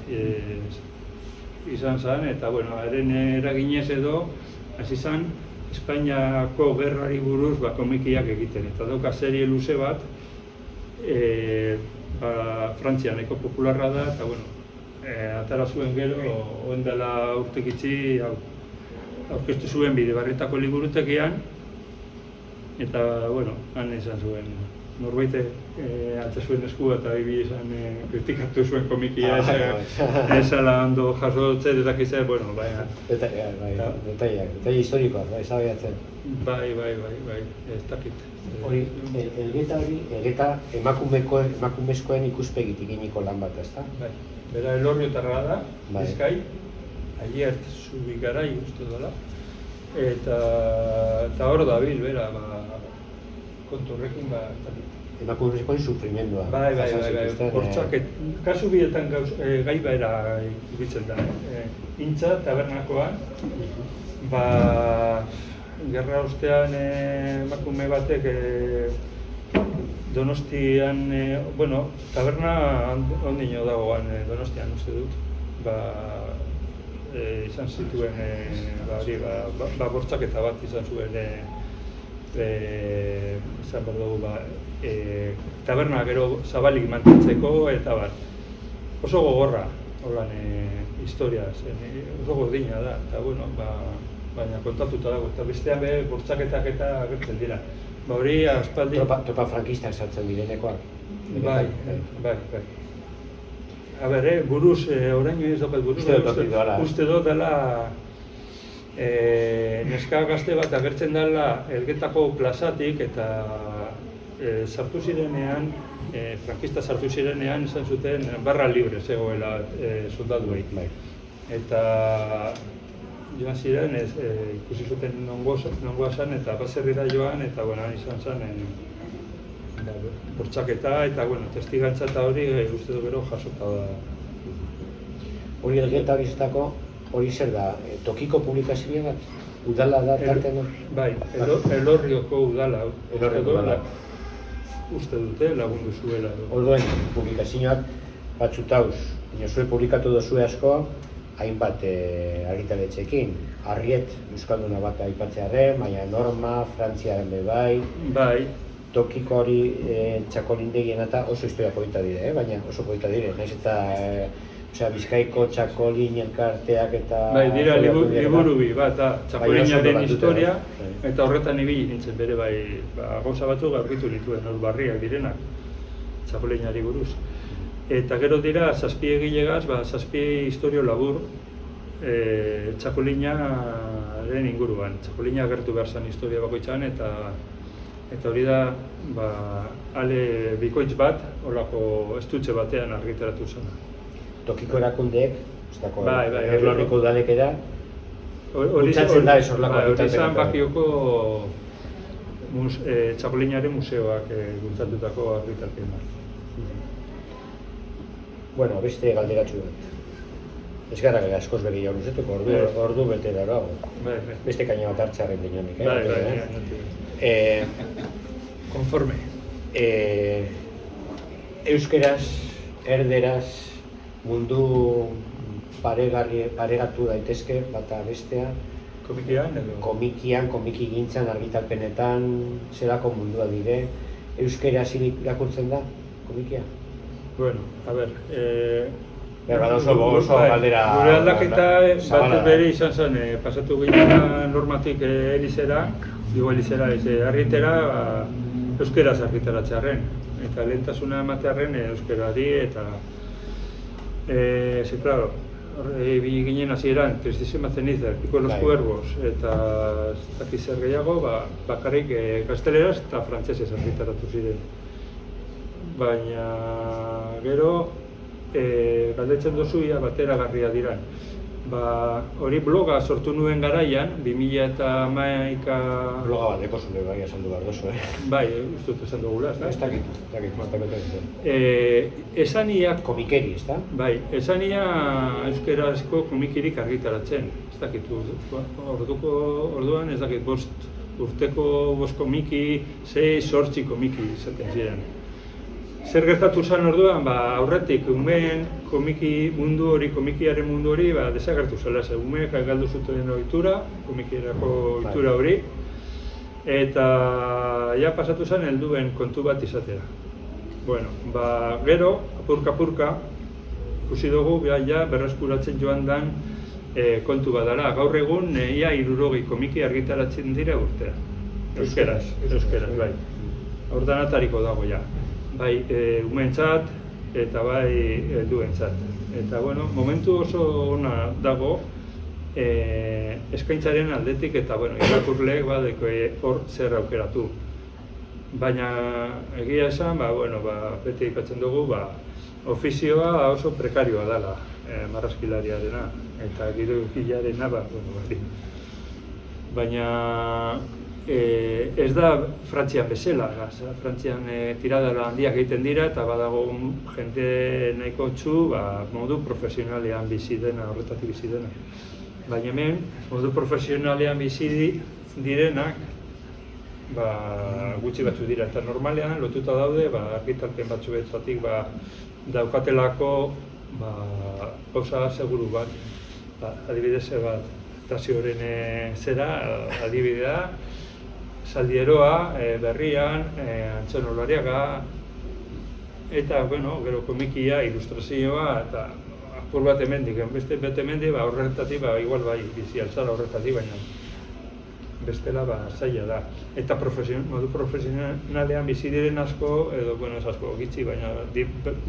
izan zen, eta haren eraginez edo hasi zen Espainiako gerrari buruz komikiak egiten, eta dauka serie luze bat Frantzian nahiko popularra da, eta atara zuen gero, oen dela urtekitzi aurkeztu zuen Bidebarrietako liburutegian, eta han izan zuen norbaite altza zuen eskua eta bibi izan kritikatu zuen komikia ezala ondo jasotzen eta gizea, Detaile historikoak, ezabiatzen. Bai, ez dakit. Elgeta emakumezkoen ikuspegitik eginiko lan bat, ezta? Bai, bera Elorriotarra da, Bizkai, Aiert Zubigarai uste dela, eta hor dabil, bera, kontu horrekin, emakumezkoen sufrimendua. Bai, bortxak, kasu bietan gai bera ikubitzen da. Intza, tabernakoan, gerra ostean emakume batek Donostian, taberna ondino dagoan Donostian, uste dut, izan zituen, bortxaketa bat izan zuen, izan behar dugu, taberna gero zabalik mantentzeko, eta oso gogorra, holan historia, oso gordina da, eta baina kontatuta dago, eta bestean be bortxaketak eta agertzen dira. Ba hori aspaldi... Tropa frankistak sartzen direnekoak. Bai. A ber, buruz, oraino ez daukat buruz, uste dut dela neska gazte bat agertzen dela Elgetako plazatik eta sartu zirenean, frankista sartu zirenean esan zuten barra libre zegoela soldaduei. Eta joan ziren, ikusi zuten nongoa zen eta baserrira joan eta izan zen bortxaketa eta testigantza eta hori uste du gero jasota da. Hori Elgeta bizitako, hori zer da, tokiko publikazioa bat? Udala da tartean? Bai, Elorrioko udala. Elorrioko udala. Uste dute lagundu zuela. Orduen publikazioak batzutauz, zue publikatu duzue asko, hainbat argitaletxeekin. Arriet, euskalduna bat aipatzearen, baina Norma, Frantziaren bebai. Bai. Tokiko hori txakolindegien eta oso historia polita dire, baina oso polita dire. Naiz eta Bizkaiko txakolin elkarteak eta... Bai, dira liburu bi bat, txakolinaren historia, eta horretan ibili nintzen bere bai, gauza batzuk aurkitu nituen, barriak direnak, txakolinari buruz. Eta gero dira, zazpi egilegaz, zazpi historio labur txakolinaren inguruan. Txakolina agertu behar zen historia bakoitzan, eta hori da, ale bikoitz bat, holako estutxe batean argitaratu zen. Tokiko erakundeek, Elorriko udalek eda, bultzatzen da ez horlako hori izan Bakioko txakolinaren museoak bultzatutako argitarpen bat. Bueno, beste galderatxu bat. Ez gara askoz begi jau luzetuko, ordu bete daroago. Beste kaina bat hartzearen dinonik. Konforme. Euskeraz, erderaz, mundu paregatu daitezke bata bestea. Komikian edo? Komikian, komiki gintzan, argitalpenetan, zelako mundua dire. Euskeraz irakurtzen da, komikia? Bueno, a ber... oso galdera... Gure aldaketa bat bere izan zen, pasatu ginen Normatik Elizera, argitera, euskeraz argitaratzearen. Eta lehentasuna ematearen euskerari eta... claro, ginen hasieran, Tristísima Maceniza, Pico los Cuervos, eta ez dakiz zer gehiago, bakarrik gazteleraz eta frantsesez argitaratu ziren. Baina gero, galdetzen dozu ia bateragarria diran. Hori bloga sortu nuen garaian, 2011... Bloga bat, eko zure bai esan du behar dozu, Bai, uste dut esan dugula, ez da? Ez dakit. Esania... Komikeri, ez da? Bai, esania euskerazko komikirik argitaratzen. Ez dakit, orduan ez dakit, urteko 5 komiki, 6-8 komiki izaten ziren. Zer gertatu zen orduan, aurretik umeen komikiaren mundu hori desagertu zela. Umeek galdu zuten ohitura, komikierako ohitura hori, eta ja pasatu zen helduen kontu bat izatera. Bueno, gero, apurka, ikusi dugu, ja berreskuratzen joan den kontu bat dara. Gaur egun, ia 60 komiki argitaratzen dira urtean. Euskeraz, bai. Hortan atariko dago ja. Bai, umeentzat eta bai helduentzat. Eta bueno, momentu oso ona dago eskaintzaren aldetik eta irakurleek badeko hor zer aukeratu. Baina egia esan, beti ikatzen dugu, ofizioa oso prekarioa dela marrazkilariarena eta gidokilarena, baina ez da Frantzian bezala, Frantzian tiradara handiak egiten dira eta badago jende nahiko txu modu profesionalean bizi dena, horretatik bizi dena. Baina hemen, modu profesionalean bizi direnak gutxi batzu dira eta normalean lotuta daude argitalpen batzuetatik daukatelako gauza seguru bat, adibidez bat, Tazioren zera, adibidea, Zaldieroa, Berrian, Antxon Olariaga, eta, gero komikia, ilustrazioa, eta apur bat emendik, beste bat emendik, horretatik, igual bizi altzara horretatik, baina bestela zaila da. Eta modu profesionalean bizi diren asko, edo, bueno, ez asko, gitxi, baina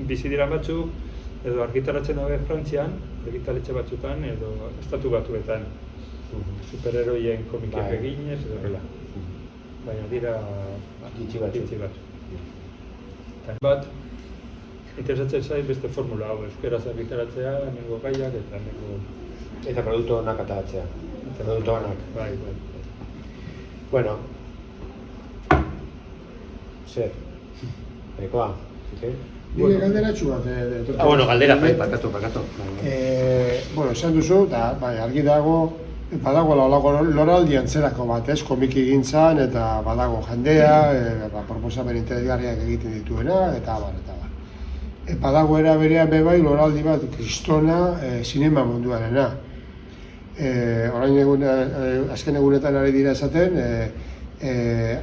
bizi diren batzuk, edo argitaratzen dabe Frantzian, argitaletxe batzutan, edo estatu batuetan, superheroien komikiak eginez, edo horrela. Baina dira Gitxi batzuk. Bat, interesatzen zait beste formula hau, euskeraz argitaratzea, nengo gaiak eta nengo... Eta produktu honak ataratzea. Produktu honak. Bai. Bueno. Zer? Bekoa. Nire galderatxu bat. Bueno, galdera, barkatu. Bueno, esan duzu, eta argi dago, badagoela olako loraldi antzerako bat, ez, komiki gintzan, eta badago jendea, proposamen interesgarriak egiten dituena, eta abar. Badago era berean bebai loraldi bat kristona sinema munduarena. Orain azken egunetan ari dira esaten,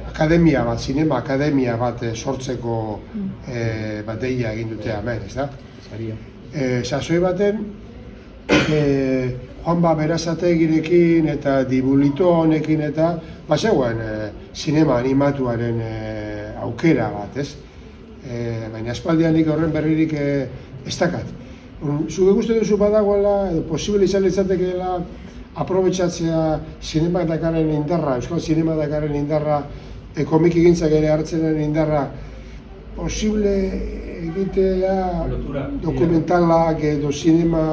akademia bat, sinema akademia bat sortzeko bat deia egin dute hemen, ez da? Sasoi baten, Juanba Berasategirekin eta Dibulito honekin eta bazegoen sinema animatuaren aukera bat, ez? Baina aspaldianik horren berririk ez dakat. Zuge uste duzu badagoela, edo posible izan litzatekeela aprobetxatzea sinema dakarren indarra, euskal sinema dakarren indarra, komiki gintzak ere hartzenen indarra, posible egitea dokumentalak edo sinema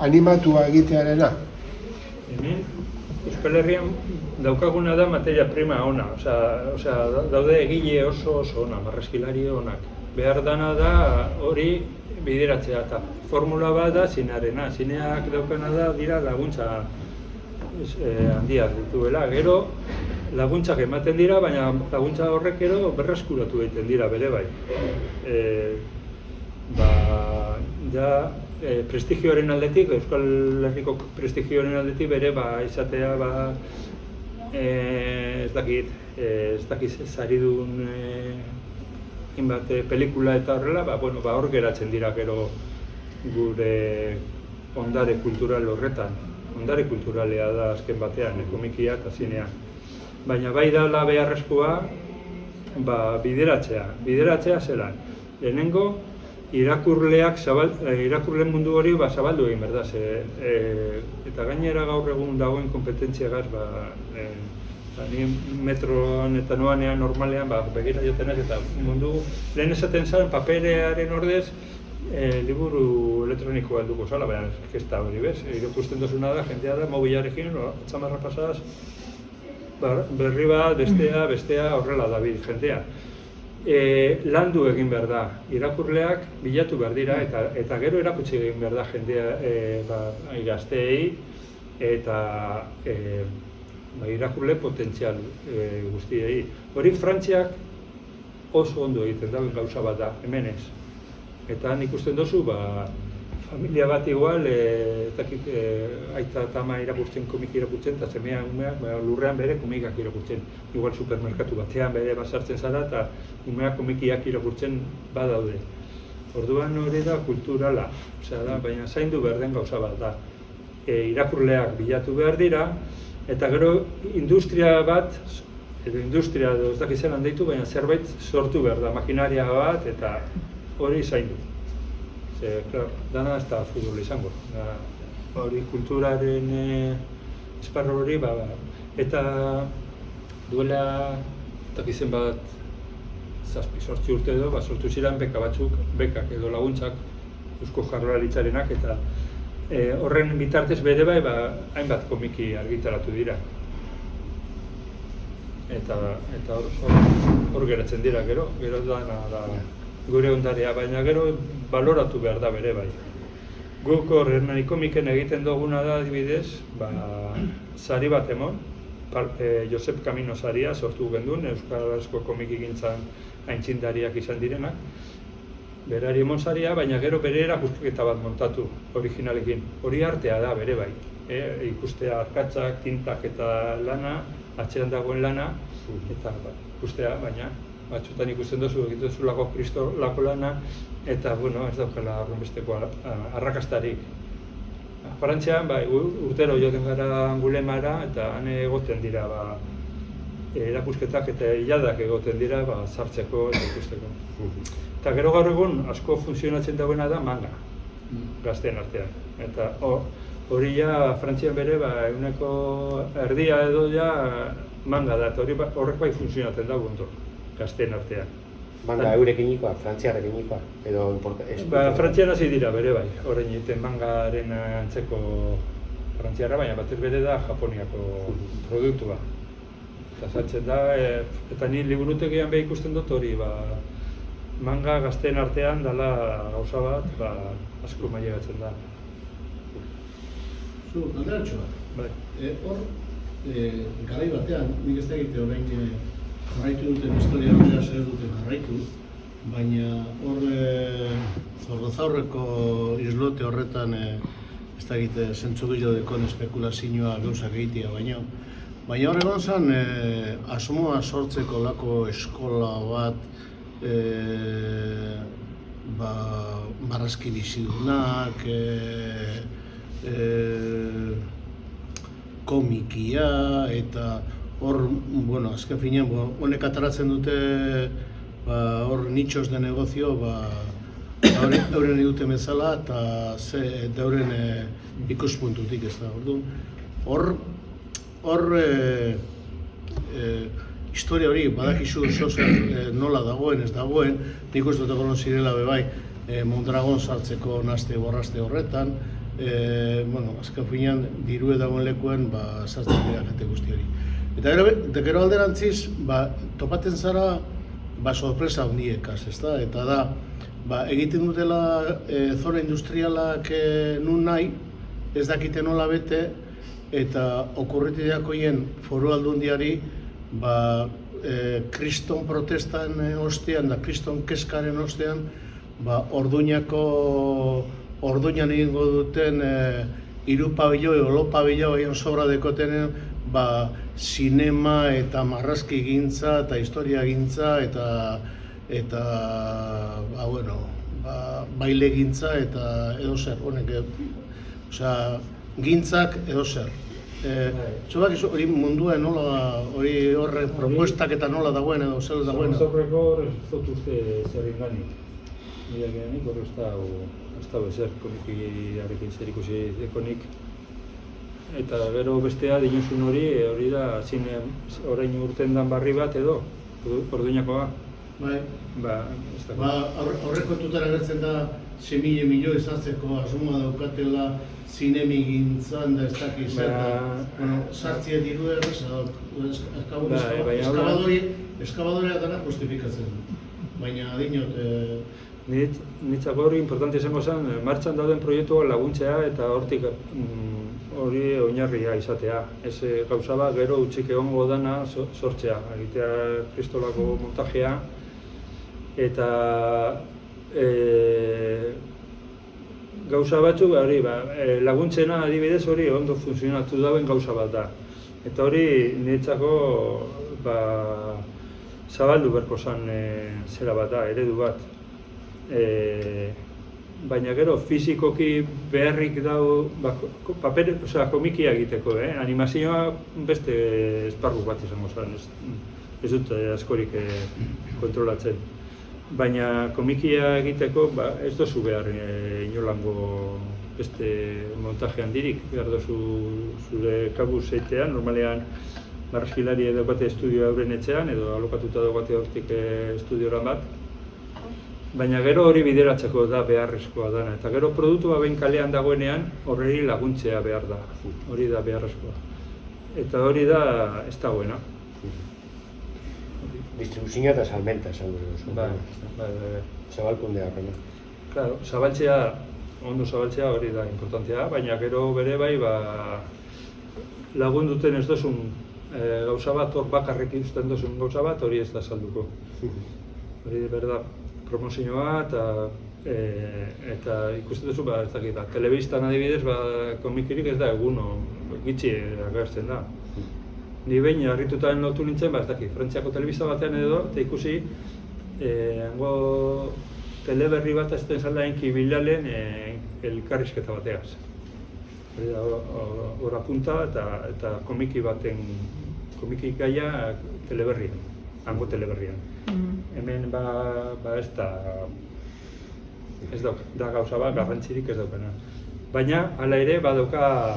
animatua egitearena? Hemen, Euskal Herrian daukaguna da materia prima ona, daude egile oso ona, marrazkilari onak. Behar dana da hori bideratzea eta formula bat da zinearena. Zineak daukana da dira laguntza handiak dituela. Gero laguntzak ematen dira, baina laguntza horrek gero berreskuratu egiten dira bere bai. Prestigioaren aldetik, Euskal Herriko prestigioaren aldetik bere izatea ez dakit saridun hainbat pelikula eta horrela, hor geratzen dira gero gure ondare kultural horretan. Ondare kulturalea da azken batean, komikia eta zinea. Baina bai dela beharrezkoa bideratzea zelan. Lehenengo, irakurleen mundu hori zabaldu egin behar da, eta gainera gaur egun dagoen kompetentziagaz, ni metroan eta noanean normalean begira jotenak eta mundu lehen esaten zen paperearen ordez liburu elektronikoa helduko zala, baina ez da hori bez, irakusten duzuna da, jendea da, mobilarekin, atzamarra pasaz, berri bat, bestea horrela da jendea. Landu egin behar da, irakurleak bilatu behar dira eta gero erakutsi egin behar da jendea gazteei eta irakurle potentzial guztiei. Hori Frantziak oso ondo egiten da gauza bat da, hemen ez. Eta nik ikusten duzu, familia bat igual, aita eta ama irakurtzen, komik irakurtzen, eta semea umeak lurrean bere komikak irakurtzen. Igual supermerkatu batean bere basartzen zara eta umeak komikiak irakurtzen badaude. Orduan hori da kulturala, baina zaindu behar den gauza bat da. Irakurleak bilatu behar dira, eta gero industria bat, edo industria ez dakit zelan deitu, baina zerbait sortu behar da, makinaria bat eta hori zaindu. Dana ez da futbol izango. Hori kulturaren esparro hori, eta duela, ez dakit zen bat, 7-8 urte edo, sortu ziren beka batzuk, bekak edo laguntzak, Eusko Jaurlaritzarenak, eta horren bitartez bere bai, hainbat komiki argitaratu dira. Eta hor geratzen dira gero dana da gure ondarea, baina gero baloratu behar da bere bai. Guk hor Hernani komiken egiten duguna da adibidez, sari bat emon, Josep Camino saria sortu gendun, Euskarazko komiki gintzan aintzindariak izan direnak. Berari emon saria, baina gero bere erakusketa bat montatu originalekin. Hori artea da bere bai. Ikustea arkatzak, tintak eta lana, atzean dagoen lana, eta ikustea, baina batzutan ikusten duzu egiten zulako kristolako lana, eta ez daukala horrenbesteko arrakastarik. Frantzian, bai, urtero joten gara Angulemara eta han egoten dira erakusketak eta iladak egoten dira sartzeko eta ikusteko. Eta gero gaur egun asko funtzionatzen dagoena da manga, gazteen artean. Eta hori ja Frantzian bere ehuneko erdia edo ja manga da, eta horrek bai funtzionatzen da ondo gazteen artean. Manga eurekinikoa, frantziarrekinikoa, edo Frantzian hasi dira bere bai, orain egiten mangaren antzeko frantziarra, baina batez bere da Japoniako produktua. Eta saltzen da, eta ni liburutegian beha ikusten dut hori, manga gazteen artean dela gauza bat, asko mailegatzen da. Zu, galderatxoa. Bai. Hor, garai batean, nik ez da egite orain jarraitu duten historia horrela zer duten jarraitu, baina hor Zorrozaurreko islote horretan ez da egite zentzu gehiago dekon espekulazioa gauzak egitea baino. Baina hor egon zen asmoa sortzeko lako eskola bat marrazki bizidunak, komikia eta hor, azken finean, honek ataratzen dute hor nitxos de negozio euren eduten bezala eta euren ikuspuntutik ez da. Hor historia hori badakizu nola dagoen ez dagoen, nik uste dut egon zirela bebai Mondragon sartzeko naste borraste horretan, azken finean dirue dagoen lekuen sartzen dira jente guzti hori. Eta gero alderantziz, topaten zara sorpresa handiekaz, ezta? Eta da, egiten dutela zona industrialak nun nahi, ez dakite nola bete, eta okurritideakoien foru aldundiari kriston protestan ostean da kriston keskaren ostean Orduñan egingo duten 3 pabiloi o 4 pabiloi sobra dekotenen sinema eta marrazki gintza eta historia gintza eta baile gintza eta edo zer, honek gintzak edo zer. Zubak hori mundua nola, hori horre propuestak eta nola dagoen edo zer dagoen? Zorrozaukreko ez dut uste zer inganik. Nire gehenik hori ez da ezer komikiarekin zer ikusi dekonik. Eta gero bestea dinuzun hori da orain urten dan barri bat edo, Orduñakoa. Bai. Ez da. Aurrekontutara gertzen da 6.000 milioi sartzeko asmoa daukatela zinemigintzan da ez dakiz sartzia diru erreza eskabadorea dara justifikatzen du. Baina dinot... Nitzako hori importante izango zen, martxan dauden proiektua laguntzea eta hortik hori oinarria izatea. Ez gauza bat gero utzik egongo dana sortzea, egitea kristolako montajea eta gauza batzuk laguntzena adibidez hori ondo funtzionatu dauen gauza bat da. Eta hori niretzako zabaldu berko zen zera bat da, eredu bat. Baina gero fizikoki beharrik dau komikia egiteko, animazioa beste esparru bat izango zen, ez dut askorik kontrolatzen. Baina komikia egiteko ez dozu behar inolango beste montaje handirik, behar dozu zure kabuz eitean, normalean marrazkilari daukate estudioa euren etxean edo alokatuta daukate hortik estudioran bat. Baina gero hori bideratzeko da beharrezkoa dana, eta gero produktua behin kalean dagoenean horreri laguntzea behar da, hori da beharrezkoa. Eta hori da ez dagoena. Distribuzioa eta salmenta esango duzu. Bai. Zabalkundea, baina. Claro, ondo zabaltzea hori da importantea, baina gero bere bai lagun duten ez dozun gauza bat, hor bakarrik uzten dozun gauza bat, hori ez da salduko. Hori berda promozioa eta ikusten duzu, ez dakit, telebistan adibidez, komikirik ez da eguno, gitxi agertzen da. Ni behin harritutan lotu nintzen, ez dakit, Frantziako telebista batean edo, eta ikusi hango teleberri bat azten zaldain kibilalen elkarrizketa bateaz. Hori da, hor apunta eta komiki gaia teleberrian, hango teleberrian. Hemen ez da gauza bat, garrantzirik ez daukana. Baina, hala ere, badauka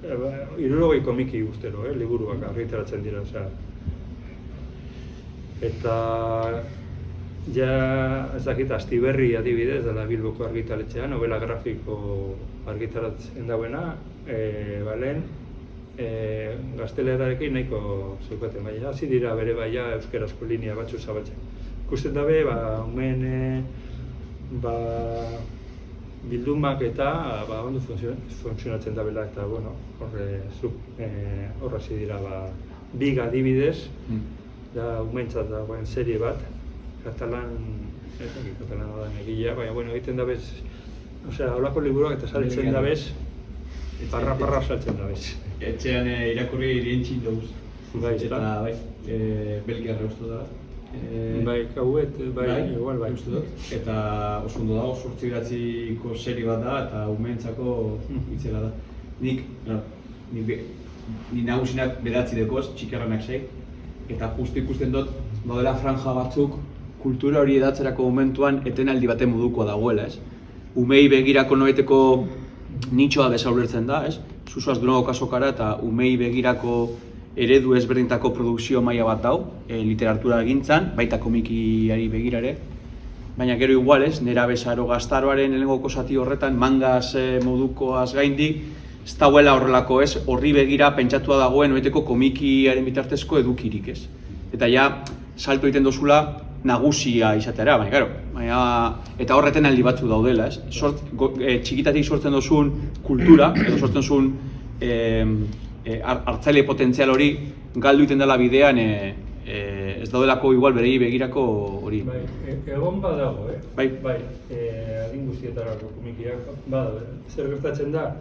60 komiki guztero, liburuak argitaratzen dira, eta ja, ez dakit, Astiberri adibidez, dela Bilboko argitaletxean, novela grafiko argitaratzen dauena, balen, gaztelerarekin nahiko zeukaten, baina hasi dira bere baia euskarazko linea batzu zabaltzen. Ikusten dabe, haumen bildumak eta ondo funtzionatzen dabela eta horra hasi dira Big adibidez, da umentzat dagoen serie bat, katalana da egilea, baina egiten dabez, holako liburuak eta saltzen dabez, parra saltzen dabez. Etxean irakurri irientxin dauz. Eta Belgiarra uste da. Kauet, igual bai. Eta oso ondo dago, 8-9ko serie bat da eta umeentzako itzela da. Nik nagusinak 9 dekoz, txikarranak 6. Eta justu ikusten dut, badela franja batzuk, kultura hori edatzerako momentuan etenaldi baten modukoa dagoela, ez? Umei begirako noeteko nitxoa besaulertzen da, ez? Susoaz Durango kasokara eta umei begirako eredu ezberdintako produkzio maila bat dau, literatura egintzan, baita komikiari begirare. Baina gero igual, ez? Nerabezaro gaztaroaren lehenengoko zati horretan, mangaz modukoaz gaindik, ez dauela horrelako, ez? Horri begira pentsatua dagoen noeteko komikiaren bitartezko edukirik, ez? Eta ja, salto egiten dozula nagusia izatera, baina, eta horreten aldi batzu daudela, ez? Txikitatik sortzen dozun kultura, edo sortzen dozun hartzaile potentzial hori galdu egiten dela bidean, ez daudelako igual berei begirako hori. Egon badago, Bai, adin guztietarako komikiak, zer gertatzen da?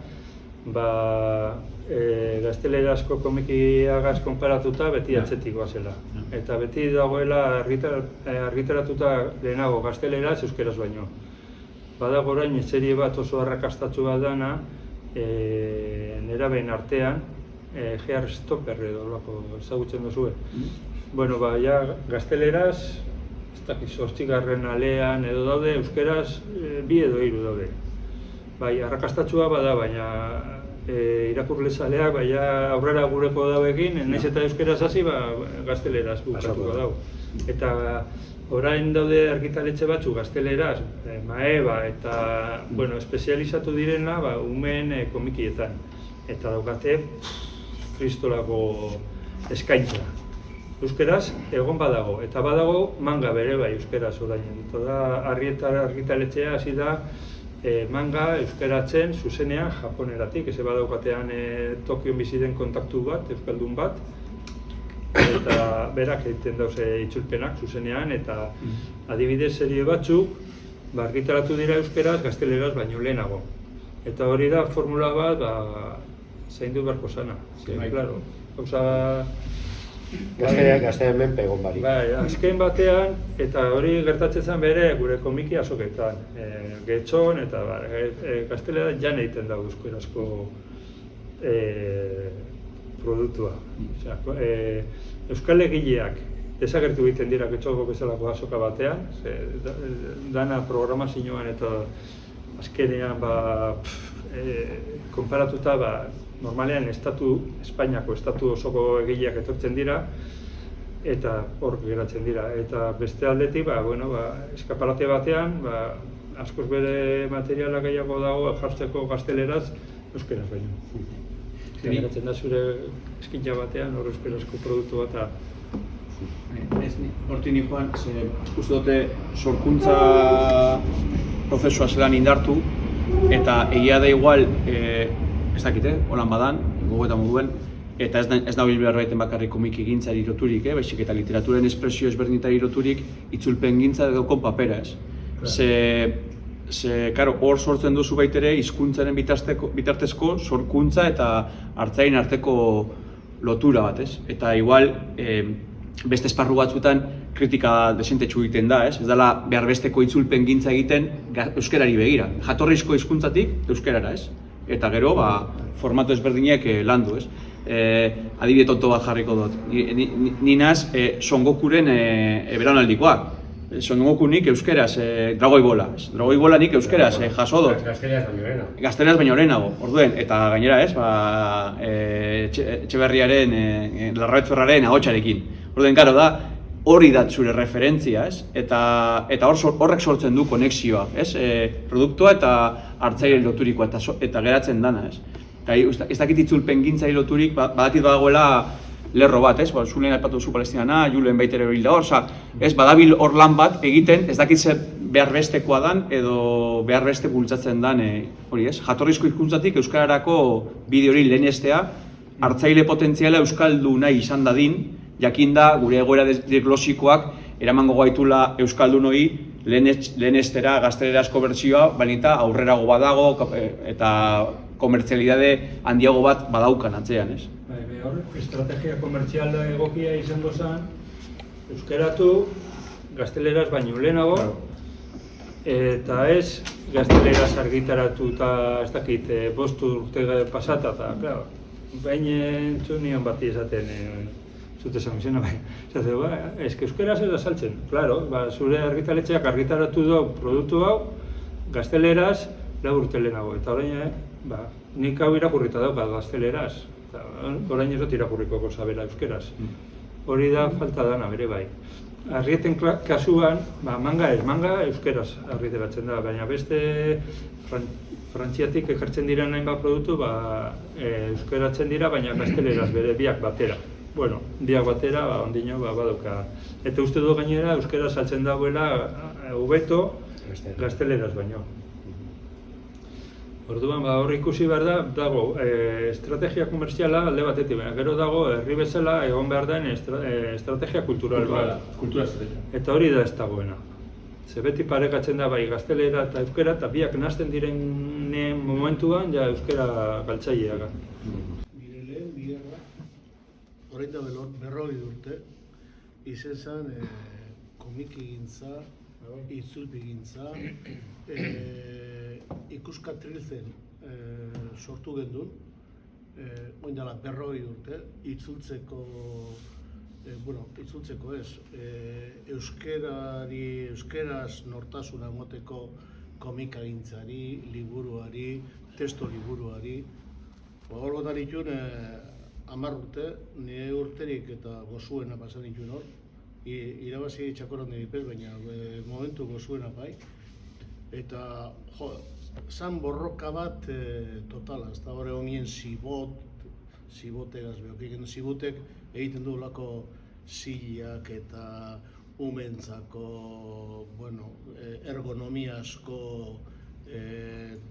Gaztelerazko komikiagaz konparatuta beti atzetik zela. Eta beti dagoela argitaratuta lehenago gazteleraz euskeraz baino. Badago orain serie bat oso arrakastatsu bat dana, nerabeen artean, Gear Stopper edo ezagutzen duzue. Gazteleraz, ez dakiz, 8. alean edo daude, euskeraz 2 edo 3 daude. Arrakastatsua bada, baina irakurlezaleak aurrera gureko dauekin, nahiz eta euskeraz hasi, gazteleraz bukatuko dau. Eta orain daude argitaletxe batzu gazteleraz, Maeba eta espezializatu direna umeen komikietan. Eta daukate kristolako eskaintza. Euskeraz egon badago, eta badago manga bere euskeraz orain. Eta argitaletxea hasi da manga euskeratzen zuzenean japoneratik, ez badaukatean Tokion bizi den kontaktu bat, euskaldun bat, eta berak egiten dauze itzulpenak zuzenean, eta adibidez serie batzuk argitaratu dira euskeraz gazteleraz baino lehenago. Eta hori da formula bat zaindu beharko zana. Claro, Gaztean menpe egon bari. Azken batean, eta hori gertatzen zen bere gure komiki azoketan. Getxon eta gaztelera jan egiten da euskerazko produktua. Euskal egileak desagertu egiten dira Getxoko bezalako azoka batean, dana programazioan eta azkenean konparatuta normalean Espainiako estatu osoko egileak etortzen dira eta hor geratzen dira. Eta beste aldetik, eskapalate batean, askoz bere materiala gehiago dago jartzeko gazteleraz euskeraz baino. Geratzen da zure eskintza batean hor euskerazko produktu bat. Horti ni joan, uste dute sorkuntza prozesua zelan indartu eta egia da igual, ez dakit, holan badan, gogoeta moduen, eta ez da bilbera baiten bakarrik komiki gintzari loturik, baizik eta literaturen espresio ezberdinetari loturik itzulpen gintza edokon papera, ez? Hor sortzen duzu baitere hizkuntzaren bitartezko sorkuntza eta hartzain arteko lotura bat, ez? Eta igual, beste esparru batzuetan kritika desentetsu egiten da, ez? Ez dela behar besteko itzulpen gintza egiten euskerari begira. Jatorrizko hizkuntzatik euskerara, ez? eta gero formato ezberdinek landu, ez? Adibide tonto bat jarriko dut. Ni naz Son Gokuren belaunaldikoa. Son Goku nik euskeraz, Dragoi Bola. Dragoi Bola nik euskeraz jaso dut. Gazteleraz baino lehenago. Gazteleraz baino lehenago, orduen, eta gainera ez, Etxeberriaren, Larrabet Ferraren ahotsarekin. Orduen, gero da, hori da zure referentzia, ez? Eta horrek sortzen du konexioa, ez? Produktua eta hartzaile loturikoa eta geratzen dana, ez? Ez dakit itzulpen gintzai loturik, badakit badagoela lerro bat, ez? Zulen aipatu zu Palestinana, Julen baitere hil da hor, ez? Badabil hor lan bat egiten, ez dakit ze behar bestekoa dan edo behar beste bultzatzen dan, hori ez? Jatorrizko hizkuntzatik euskararako bide hori lehenestea, hartzaile potentziala euskaldu nahi izan dadin, jakinda gure egoera diglosikoak eramango gaitula euskaldunoi lehenestera gaztelerazko bertsioa, baina aurrerago badago eta komertzialidade handiago bat badaukan atzean, ez? Hor, estrategia komertziala egokia izango zen, euskeratu gazteleraz baino lehenago, eta ez gazteleraz argitaratu eta ez dakit, 5 urte pasata, eta, klaro, bain entzunion bati esaten, zute esan izena, ez que euskeraz ez da saltzen, klaro, zure argitaletxeak argitaratu du produktu hau gazteleraz 4 urte lehenago, eta orain, nik hau irakurrita daukat gazteleraz, orain ez dut irakurriko gozabela euskeraz. Hori da falta dana bere bai. Arrieten kasuan, manga euskeraz argiteratzen da, baina beste frantziatik ekartzen diren hainbat produktu euskeratzen dira, baina gazteleraz bere biak batera. Bueno, biak batera, ondino badauka. Eta uste du gainera euskera saltzen dagoela hobeto gazteleraz baino. Orduan, hor ikusi behar dago estrategia komertziala alde batetik, baina gero dago herri bezala egon behar den estrategia kultural bat. Kultura estrategia. Eta hori da ez dagoena. Ze beti parekatzen da bai gaztelera eta euskera, eta biak nahasten diren momentuan ja euskera galtzaileak. Nire lehen bigarra, orain da 40 urte, izen zen komikigintza, itzulpigintza, ikuskatriltzen sortu gendun, orain dela 40 urte, itzultzeko ez, euskeraz nortasuna emoteko komikagintzari, liburuari, testo liburuari. Hor gotan itxun 10 urte, nire urterik eta gozuena pasan itxun hor. Irabazi txakoran diripez, baina momentu gozuena bai. Eta, zan borroka bat totala, ez da hori honien zibotegaz behok. Zibotek egiten du lako zilak eta umentzako, ergonomiasko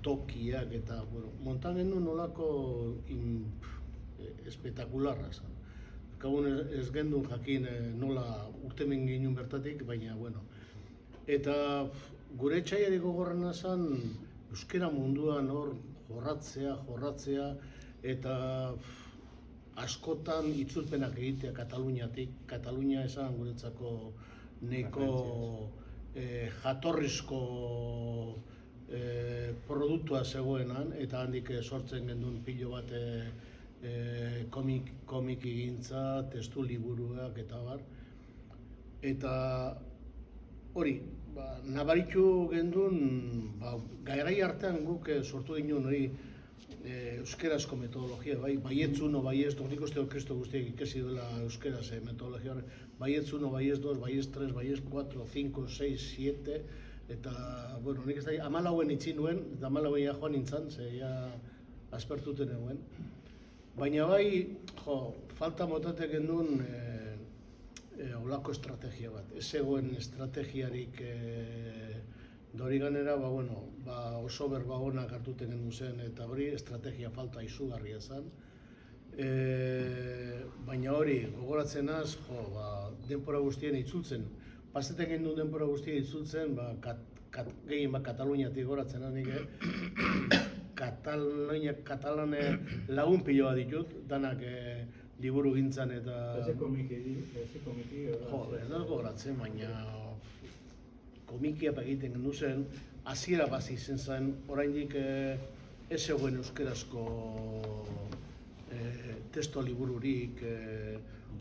tokiak eta, montan genuen nolako espetakularra zan. Kabun ez gendun jakin nola urtemen ginen bertatik, baina, Eta gure etxaiari gogorrena zan euskera munduan hor jorratzea eta askotan itzulpenak egitea Kataluniatik. Katalunia esan guretzako neko jatorrizko produktua zegoenan eta handik sortzen gendun pilo bat komik egintza, testu liburuak eta bar. Eta hori, nabaritu gendun, garai artean guk sortu ginen hori euskerazko metodologia, baietz 1, baietz 2, nik uste orkestu guztiak ikasi duela euskeraz metodologia hori, baietz 1, baietz 2, baietz 3, baietz 4, 5, 6, 7, eta, nik ez da, 14 itzi nuen, eta 14 joan nintzen, ze ja aspertuten eguen. Baina falta motatek gendun holako estrategia bat. Ez zegoen estrategiarik dori ganera, oso berba honak hartuten gendu zen, eta hori estrategia falta izugarria zen. Baina hori, gogoratzen az, denpora guztien itzultzen. Paseten gendun denpora guztien itzultzen, gehien Kataluniatik goratzen anik, Katalane lagun piloa ditut, danak liburu gintzan eta... Eze komiki? Ez da gogoratzen, baina komikia egiten gendu zen, hasiera bazi izen zen, oraindik ez zegoen euskerazko testo libururik,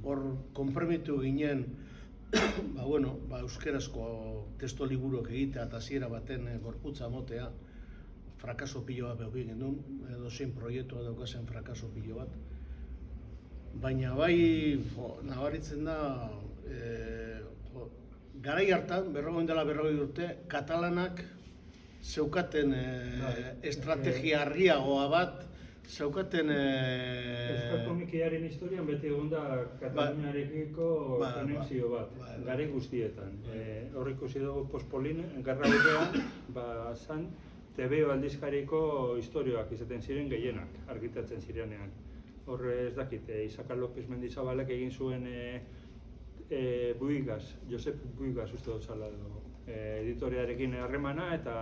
hor konpromitu ginen euskerazko testo liburuak egitea eta hasiera baten gorputza motea, frakaso pilo bat behar genuen, edozein proiektua daukazen frakaso pilo bat. Baina bai, nabaritzen da, garai hartan, dela 40 urte, katalanak zeukaten estrategia argiagoa bat, zeukaten... Euskal komikiaren historian beti egon da Kataluniarekiko konexio bat, gare guztietan. Hor ikusi dugu Pospolin, Gerra Urrean, zan TVO aldizkariko historioak izaten ziren gehienak, argitatzen zirenean. Hor ez dakit, Isaka López Mendizabalek egin zuen Buigaz, Josep Buigaz uste dut zala editorearekin harremana eta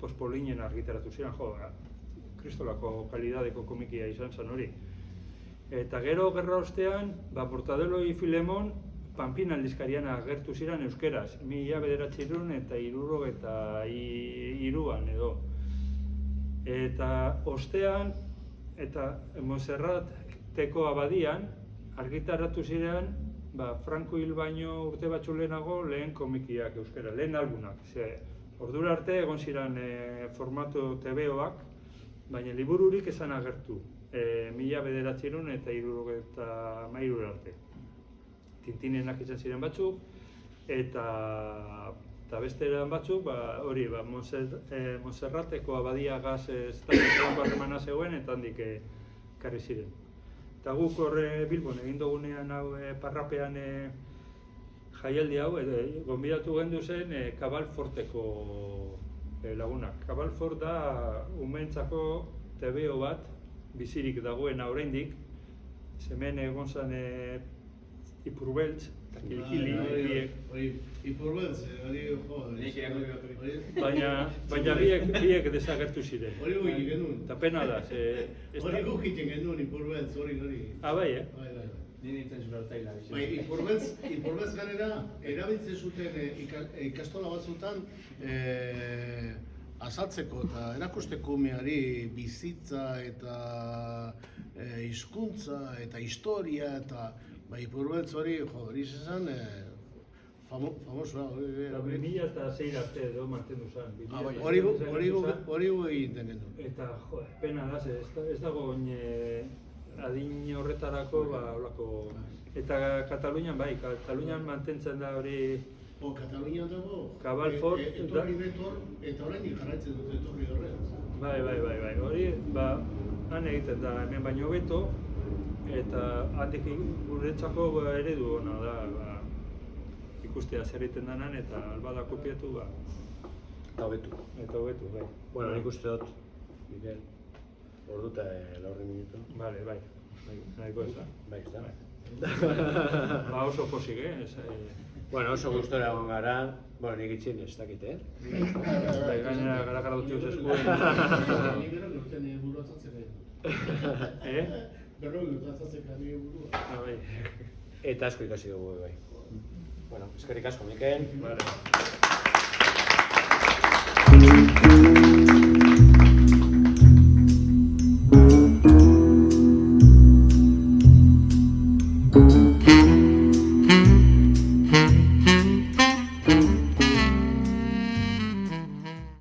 Pospolinen argitaratu ziren, kristolako kalidadeko komikia izan zen hori. Eta gero gerra ostean, Mortadelo y Filemon Pampin aldizkarian agertu ziren euskeraz, 1973an edo. Eta ostean, eta Monserrateko abadian, argitaratu ziren Franco hil baino urte batzu lehenago lehen komikiak euskera, lehen albunak. Ordura arte egon ziren formato TVOak, baina libururik esan agertu, 1973 arte. Tintinenak izan ziren batzuk, eta beste eran batzuk, hori, Monserrateko abadiagaz ez da harremana zegoen, eta handik karri ziren. Eta guk horre Bilbon egin dugunean hau parrapean jaialdi hau, gonbidatu gendu zen Cabalforteko lagunak. Cabalfort da umeentzako TVO bat, bizirik dagoena oraindik, hemen egon zen Ipurbeltz, eta Kilkili, biek. Ipurbeltz, Baina biek desagertu ziren. Hori guk genuen. Eta pena da. Hori guk egiten genuen Ipurbeltz, hori. Bai, Ni nintzen zure hartzaila. Ipurbeltz ganera, erabiltzen zuten ikastola batzutan azaltzeko eta erakusteko umeari bizitza eta hizkuntza eta historia eta Ipurbeltz hori, hori izan famosoa. 2006 arte edo mantendu zen. Hori egiten genuen. Eta, pena da, ez dago adin horretarako, holako... Eta Katalunian Katalunian mantentzen da hori... Katalunian dago, Cabalfort... Etorri betor, eta orain jarraitzen dut etorri horren. Bai, hori, han egiten da hemen baino beto, eta handik guretzako eredu hona da, ikustea zer egiten denan, eta albada kopiatu, Eta hobetu. bai. Bueno, nik uste dut, Miguel, orduta 4 minutu. Bai, nahiko ez da. Bai, ez da. Oso posik, Bueno, oso gustora egon gara, nik itxin ez dakit, Bai, gainera gara dutxeuz eskuen. Nik gero urtean burua zatzen gaitu. Berro urtatzen gaitu burua. Bai. Eta asko ikasi dugu, bai. Bueno, eskerrik asko, Mikel. Vale.